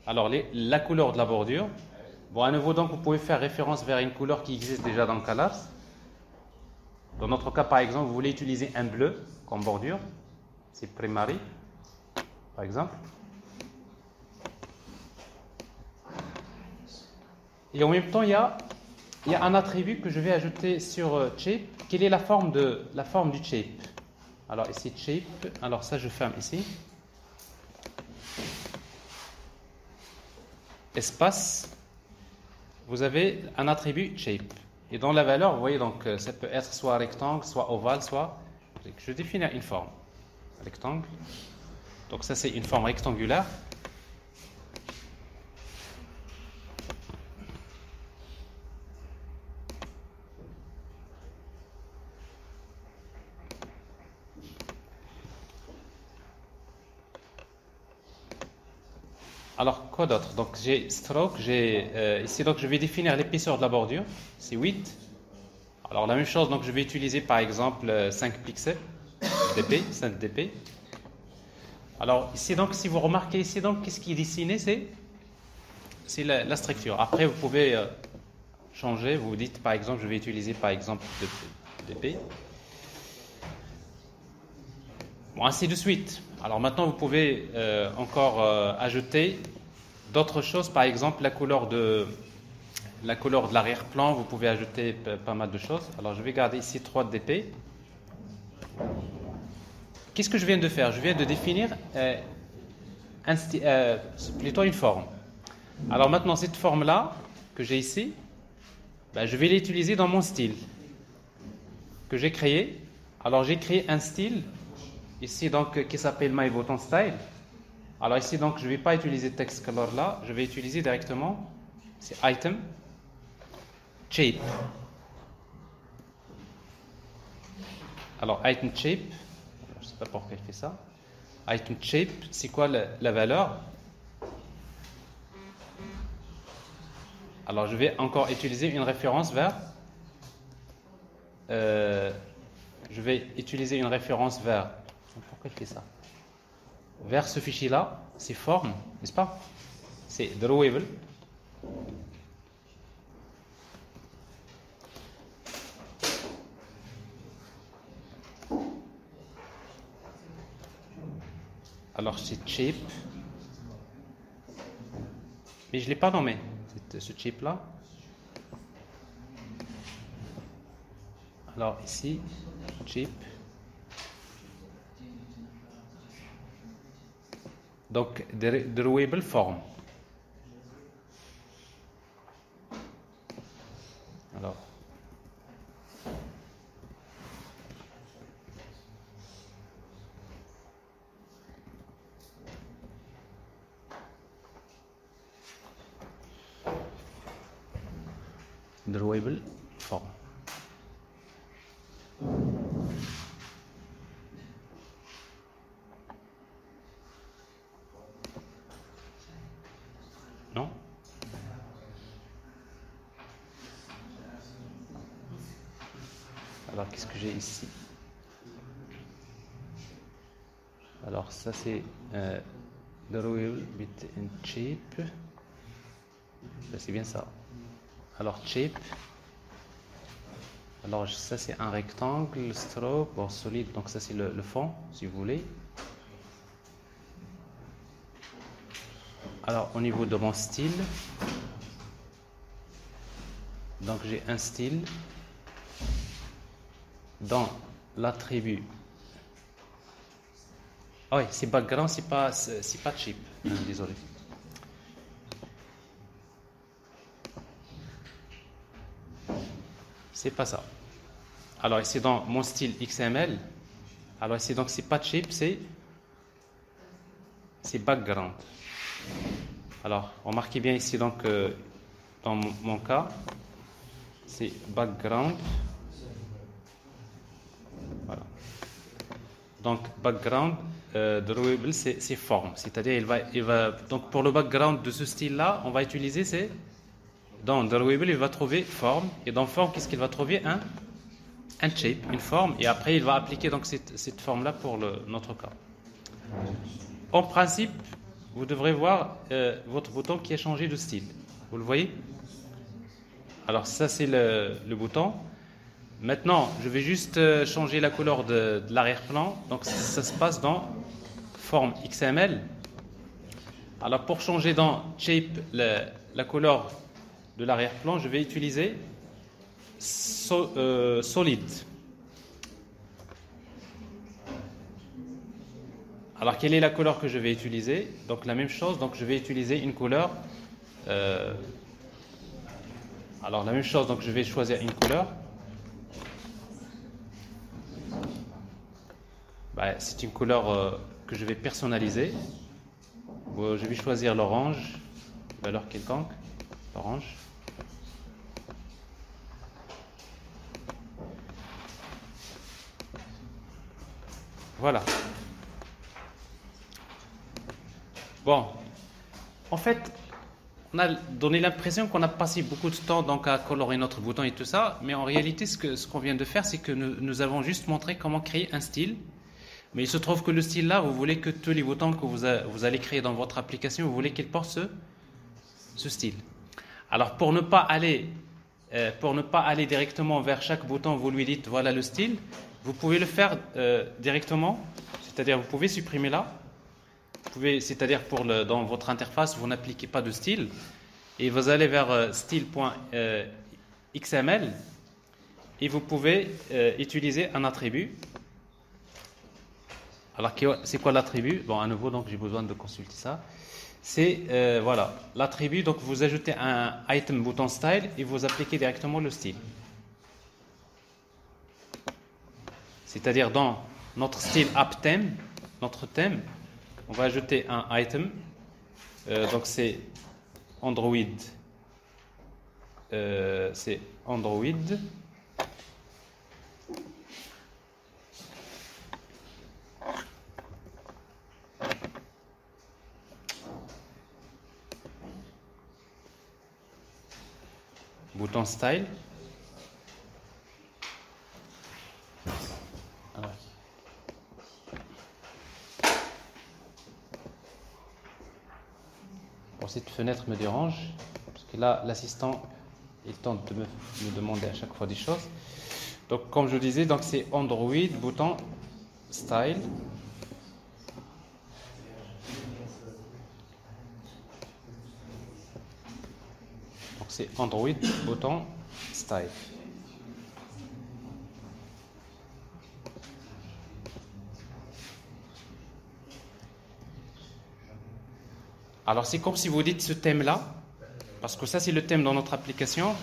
Alors, la couleur de la bordure. Bon, à nouveau, donc, vous pouvez faire référence vers une couleur qui existe déjà dans Colors. Dans notre cas, par exemple, vous voulez utiliser un bleu comme bordure. C'est primary, par exemple. Et en même temps, il y a un attribut que je vais ajouter sur shape. Quelle est la forme du shape? Alors ici, shape. Alors ça, je ferme ici. Espace. Vous avez un attribut shape. Et dans la valeur, vous voyez, donc ça peut être soit rectangle, soit ovale, soit... Je définis une forme. Rectangle. Donc ça, c'est une forme rectangulaire. Alors, quoi d'autre? Donc, j'ai stroke, ici, donc je vais définir l'épaisseur de la bordure, c'est 8. Alors, la même chose, donc je vais utiliser par exemple 5 pixels dp, 5 dp. Alors, ici, donc, si vous remarquez ici, donc, qu'est-ce qui est dessiné? C'est la structure. Après, vous pouvez changer, vous dites par exemple, je vais utiliser par exemple dp. Bon, ainsi de suite. Alors maintenant, vous pouvez encore ajouter d'autres choses. Par exemple, la couleur de l'arrière-plan, vous pouvez ajouter pas mal de choses. Alors, je vais garder ici 3 dp. Qu'est-ce que je viens de faire? Je viens de définir plutôt une forme. Alors maintenant, cette forme-là, que j'ai ici, ben, je vais l'utiliser dans mon style que j'ai créé. Alors, j'ai créé un style ici donc qui s'appelle MyButtonStyle. Alors ici donc je ne vais pas utiliser text color là, je vais utiliser directement c'est item shape. Alors item shape, je ne sais pas pourquoi il fait ça. Item shape, c'est quoi la valeur? Alors je vais encore utiliser une référence vers pourquoi il fait ça? Vers ce fichier-là, c'est forme, n'est-ce pas? C'est drawable. Alors c'est shape. Mais je ne l'ai pas nommé, ce shape-là. Alors ici, shape. Donc, drawable form. Alors, drawable form. Non? Alors, qu'est-ce que j'ai ici? Alors, ça c'est drawable bit and shape. C'est bien ça. Alors, shape. Alors, ça c'est un rectangle, stroke, bon, solide, donc ça c'est le fond, si vous voulez. Alors, au niveau de mon style, donc j'ai un style dans l'attribut. Ah oui, c'est background, c'est pas cheap. Désolé. C'est pas ça. Alors ici dans mon style XML, alors ici donc c'est pas cheap, c'est background. Alors remarquez bien ici donc dans mon cas, c'est background. Voilà. Donc, background, drawable, c'est forme. C'est-à-dire, donc pour le background de ce style-là, on va utiliser dans drawable, il va trouver forme. Et dans forme, qu'est-ce qu'il va trouver? Un shape, une forme. Et après, il va appliquer donc cette forme-là pour notre cas. En principe, vous devrez voir votre bouton qui a changé de style. Vous le voyez? Alors, ça, c'est le bouton. Maintenant, je vais juste changer la couleur de l'arrière-plan. Donc, ça se passe dans forme XML. Alors, pour changer dans shape la couleur de l'arrière-plan, je vais utiliser solid. Alors, quelle est la couleur que je vais utiliser? Donc, la même chose. Donc, je vais utiliser une couleur. Alors, la même chose. Donc, je vais choisir une couleur. C'est une couleur que je vais personnaliser. Je vais choisir l'orange, valeur quelconque, orange. Voilà. Bon, en fait, on a donné l'impression qu'on a passé beaucoup de temps donc à colorer notre bouton et tout ça, mais en réalité, ce qu'on vient de faire, c'est que nous avons juste montré comment créer un style. Mais il se trouve que le style là, vous voulez que tous les boutons que vous allez créer dans votre application, vous voulez qu'ils portent ce style. Alors pour ne pas aller directement vers chaque bouton, vous lui dites voilà le style. Vous pouvez le faire directement, c'est-à-dire vous pouvez supprimer là. C'est-à-dire dans votre interface, vous n'appliquez pas de style et vous allez vers style.xml et vous pouvez utiliser un attribut. Alors, c'est quoi l'attribut? Bon, à nouveau, donc j'ai besoin de consulter ça. C'est, voilà, l'attribut, donc vous ajoutez un item bouton style et vous appliquez directement le style. C'est-à-dire, dans notre style app theme, notre thème, on va ajouter un item. Donc, c'est Android. Bouton style. Alors. Bon, cette fenêtre me dérange parce que là, l'assistant il tente de me demander à chaque fois des choses. Donc, comme je disais, donc c'est Android bouton style. C'est Android bouton style. Alors c'est comme si vous dites ce thème là, parce que ça c'est le thème dans notre application.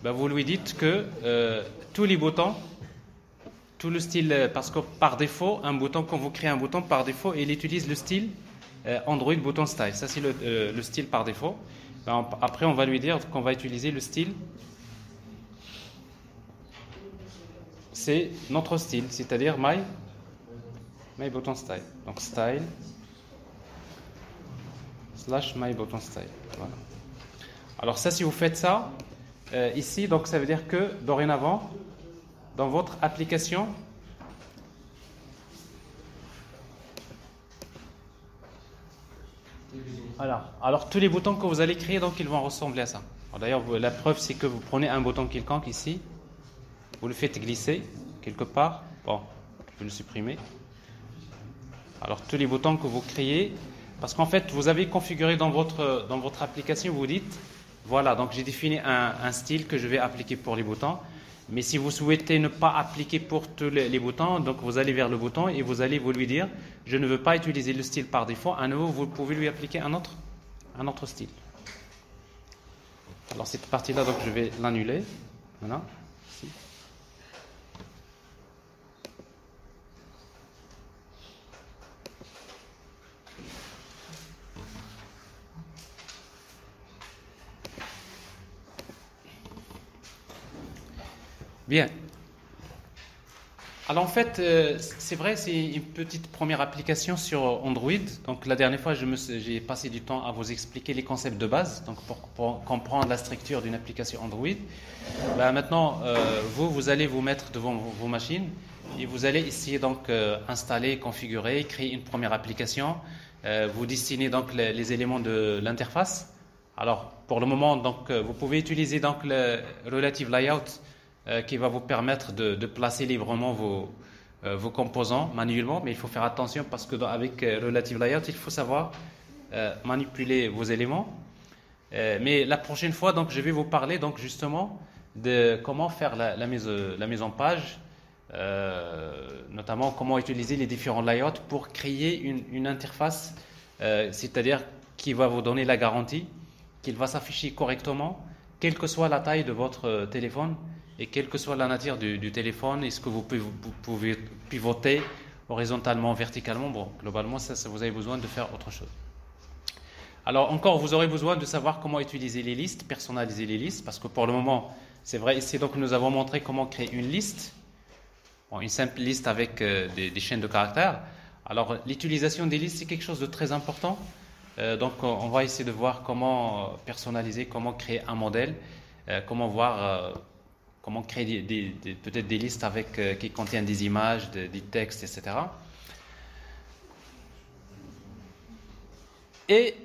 Vous lui dites que tous les boutons, tout le style, parce que par défaut un bouton, quand vous créez un bouton par défaut, il utilise le style Android bouton style. Ça c'est le style par défaut. Après, on va lui dire qu'on va utiliser le style. C'est notre style, c'est-à-dire my button style. Donc style / my button style. Voilà. Alors ça, si vous faites ça ici, donc ça veut dire que dorénavant, dans votre application, alors tous les boutons que vous allez créer, donc ils vont ressembler à ça. D'ailleurs, la preuve, c'est que vous prenez un bouton quelconque ici, vous le faites glisser quelque part. Bon, je vais le supprimer. Alors tous les boutons que vous créez, parce qu'en fait, vous avez configuré dans votre application, vous dites, voilà, donc j'ai défini un style que je vais appliquer pour les boutons. Mais si vous souhaitez ne pas appliquer pour tous les boutons, donc vous allez vers le bouton et vous lui dire, je ne veux pas utiliser le style par défaut. À nouveau, vous pouvez lui appliquer un autre style. Alors cette partie-là, donc je vais l'annuler. Voilà. Ici. Bien. Alors en fait, c'est vrai, c'est une petite première application sur Android. Donc la dernière fois, j'ai passé du temps à vous expliquer les concepts de base, donc pour comprendre la structure d'une application Android. Maintenant, vous allez vous mettre devant vos machines et vous allez essayer donc installer, configurer, créer une première application. Vous dessinez donc les éléments de l'interface. Alors pour le moment, donc vous pouvez utiliser donc le Relative Layout qui va vous permettre de placer librement vos composants manuellement, mais il faut faire attention parce que avec Relative Layout, il faut savoir manipuler vos éléments. Mais la prochaine fois, donc, je vais vous parler donc justement de comment faire la mise en page, notamment comment utiliser les différents layouts pour créer une interface, c'est-à-dire qui va vous donner la garantie qu'il va s'afficher correctement, quelle que soit la taille de votre téléphone et quelle que soit la nature du téléphone. Est-ce que vous pouvez pivoter horizontalement, verticalement? Bon, globalement, ça vous avez besoin de faire autre chose. Alors encore, vous aurez besoin de savoir comment utiliser les listes, personnaliser les listes, parce que pour le moment, c'est vrai, ici donc nous avons montré comment créer une liste, une simple liste avec des chaînes de caractères. Alors l'utilisation des listes, c'est quelque chose de très important. Donc on va essayer de voir comment personnaliser, comment créer un modèle, comment créer peut-être des listes qui contiennent des images, des textes, etc. Et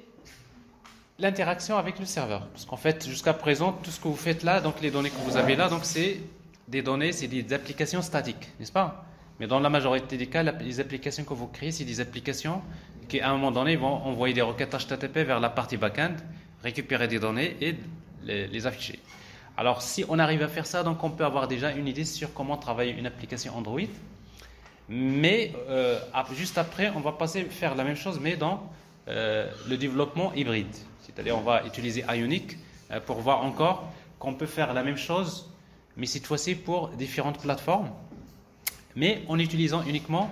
l'interaction avec le serveur. Parce qu'en fait, jusqu'à présent, tout ce que vous faites là, donc les données que vous avez là, donc c'est des données, c'est des applications statiques, n'est-ce pas? Mais dans la majorité des cas, les applications que vous créez, c'est des applications qui, à un moment donné, vont envoyer des requêtes HTTP vers la partie back-end, récupérer des données et les afficher. Alors, si on arrive à faire ça, donc on peut avoir déjà une idée sur comment travailler une application Android. Mais juste après, on va faire la même chose, mais dans le développement hybride. C'est-à-dire, on va utiliser Ionic pour voir encore qu'on peut faire la même chose, mais cette fois-ci pour différentes plateformes, mais en utilisant uniquement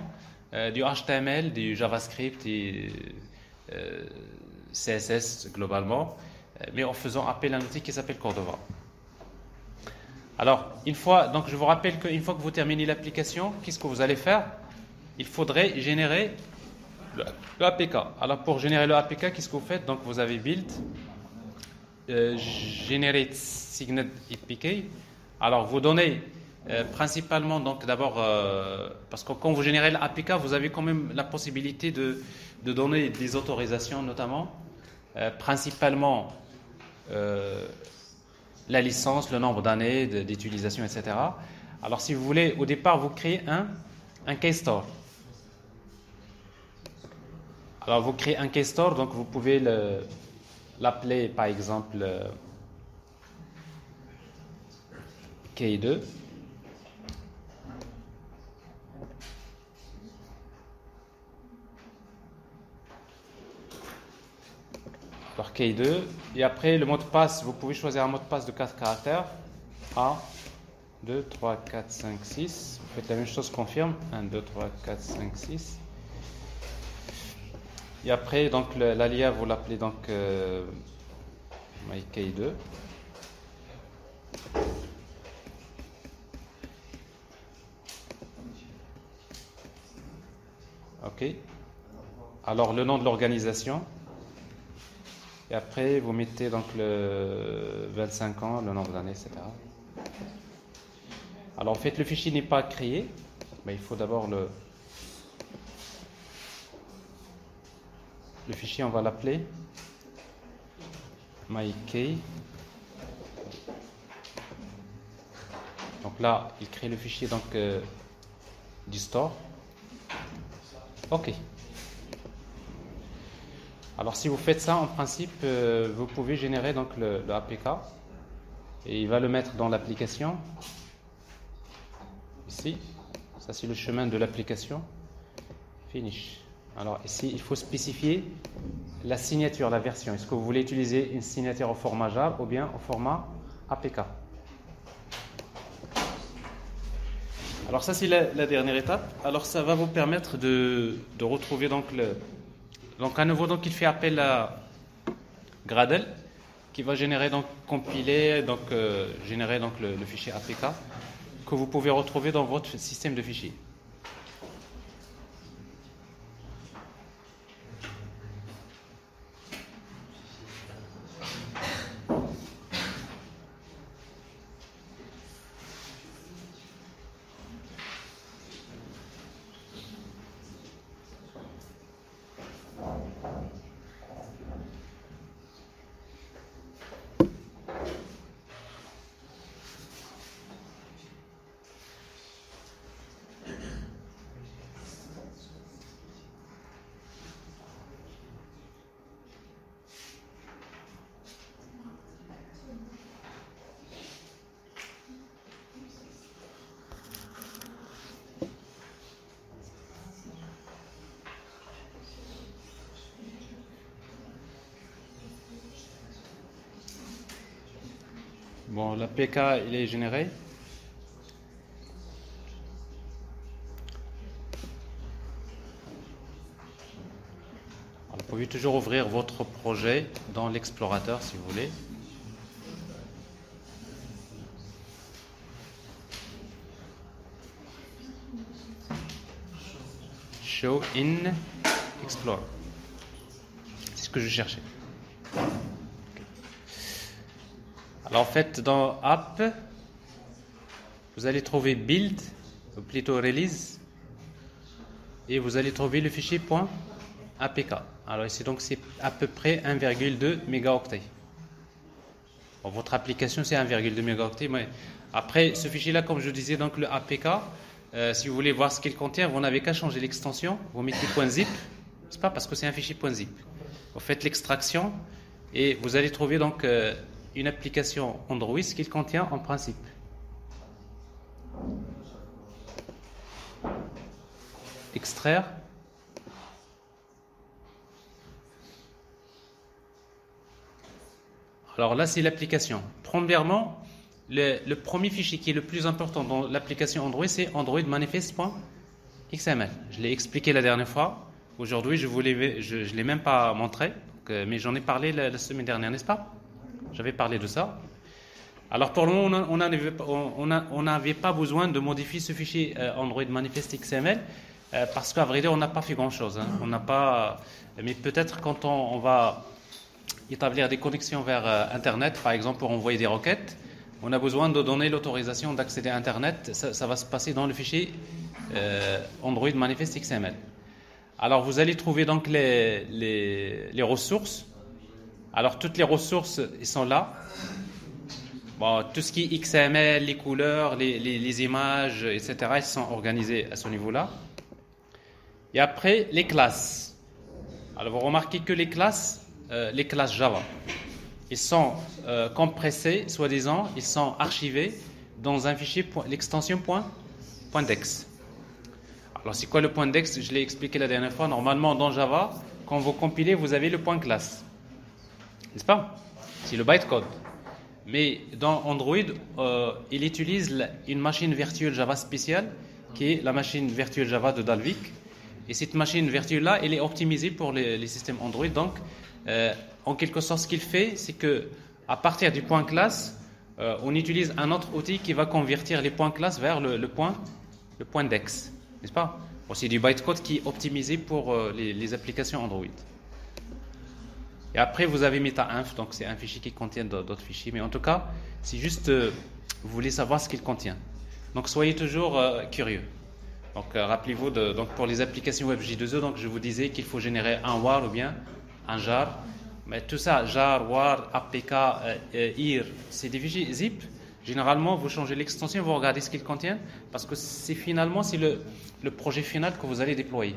du HTML, du JavaScript et CSS globalement, mais en faisant appel à un outil qui s'appelle Cordova. Alors, donc je vous rappelle qu'une fois que vous terminez l'application, qu'est-ce que vous allez faire? Il faudrait générer le APK. Alors, pour générer le APK, qu'est-ce que vous faites? Donc, vous avez build, generate signet APK. Alors, vous donnez principalement, donc d'abord, parce que quand vous générez l'APK, vous avez quand même la possibilité de donner des autorisations, notamment, principalement la licence, le nombre d'années d'utilisation, etc. Alors, si vous voulez, au départ, vous créez un case store. Alors, vous créez un case store, donc vous pouvez l'appeler, par exemple, K2. Alors, K2. Et après, le mot de passe, vous pouvez choisir un mot de passe de 4 caractères. 1, 2, 3, 4, 5, 6. Vous faites la même chose, confirme. 1, 2, 3, 4, 5, 6. Et après, donc, l'alia, vous l'appelez donc myk2. OK. Alors, le nom de l'organisation. Et après, vous mettez donc le 25 ans, le nombre d'années, etc. Alors, en fait, le fichier n'est pas créé. Mais il faut d'abord le fichier, on va l'appeler myk. Donc là, il crée le fichier donc du store. OK. Alors si vous faites ça, en principe, vous pouvez générer donc le APK et il va le mettre dans l'application. Ici, ça c'est le chemin de l'application. Finish. Alors ici, il faut spécifier la signature, la version. Est-ce que vous voulez utiliser une signature au format JAR ou bien au format APK? Alors ça, c'est la dernière étape. Alors ça va vous permettre de retrouver donc donc à nouveau, donc il fait appel à Gradle qui va générer donc compiler donc générer donc le fichier APK que vous pouvez retrouver dans votre système de fichiers. Bon, l'APK, il est généré. Alors, vous pouvez toujours ouvrir votre projet dans l'explorateur si vous voulez. Show in Explorer. C'est ce que je cherchais. Alors en fait, dans App, vous allez trouver Build, ou plutôt Release, et vous allez trouver le fichier .apk. Alors ici donc c'est à peu près 1,2 mégaoctets. Bon, votre application c'est 1,2 mégaoctets, mais après ce fichier-là, comme je disais, donc le APK, si vous voulez voir ce qu'il contient, vous n'avez qu'à changer l'extension, vous mettez .zip, c'est pas parce que c'est un fichier .zip. Vous faites l'extraction et vous allez trouver donc une application Android, ce qu'il contient en principe. Extraire. Alors là, c'est l'application. Premièrement, le premier fichier qui est le plus important dans l'application Android, c'est Android manifest.xml. Je l'ai expliqué la dernière fois. Aujourd'hui, je ne l'ai même pas montré, mais j'en ai parlé la semaine dernière, n'est-ce pas? J'avais parlé de ça. Alors pour le moment, on n'avait pas besoin de modifier ce fichier Android manifest.xml parce qu'à vrai dire, on n'a pas fait grand-chose. Hein. On n'a pas. Mais peut-être quand on va établir des connexions vers Internet, par exemple pour envoyer des requêtes, on a besoin de donner l'autorisation d'accéder à Internet. Ça va se passer dans le fichier Android manifest.xml. Alors vous allez trouver donc les ressources. Alors toutes les ressources, ils sont là. Bon, tout ce qui est XML, les couleurs, les images, etc., ils sont organisés à ce niveau-là. Et après, les classes. Alors vous remarquez que les classes Java, ils sont compressés, soi-disant, ils sont archivés dans un fichier, l'extension .dex. Alors c'est quoi le .dex? Je l'ai expliqué la dernière fois. Normalement, dans Java, quand vous compilez, vous avez le .class. N'est-ce pas? C'est le bytecode. Mais dans Android, il utilise une machine virtuelle Java spéciale, qui est la machine virtuelle Java de Dalvik. Et cette machine virtuelle-là, elle est optimisée pour les systèmes Android. Donc, en quelque sorte, ce qu'il fait, c'est que à partir du .class, on utilise un autre outil qui va convertir les .class vers le .dex. N'est-ce pas? Bon, c'est du bytecode qui est optimisé pour les applications Android. Et après, vous avez meta-inf, donc c'est un fichier qui contient d'autres fichiers. Mais en tout cas, c'est juste, vous voulez savoir ce qu'il contient. Donc, soyez toujours curieux. Donc, rappelez-vous, donc pour les applications web J2E, donc je vous disais qu'il faut générer un war ou bien un jar. Mais tout ça, jar, war, apk, ir, c'est des fichiers zip. Généralement, vous changez l'extension, vous regardez ce qu'il contient, parce que finalement, c'est le projet final que vous allez déployer.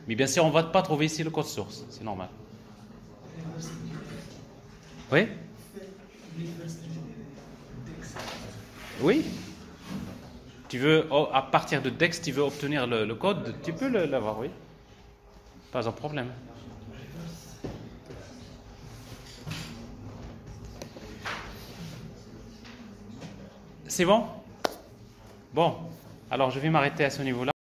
Mais bien sûr, on ne va pas trouver ici le code source, c'est normal. Oui? Oui? Tu veux, à partir de Dex, tu veux obtenir le code, tu peux l'avoir, oui. Pas un problème. C'est bon? Bon, alors je vais m'arrêter à ce niveau-là.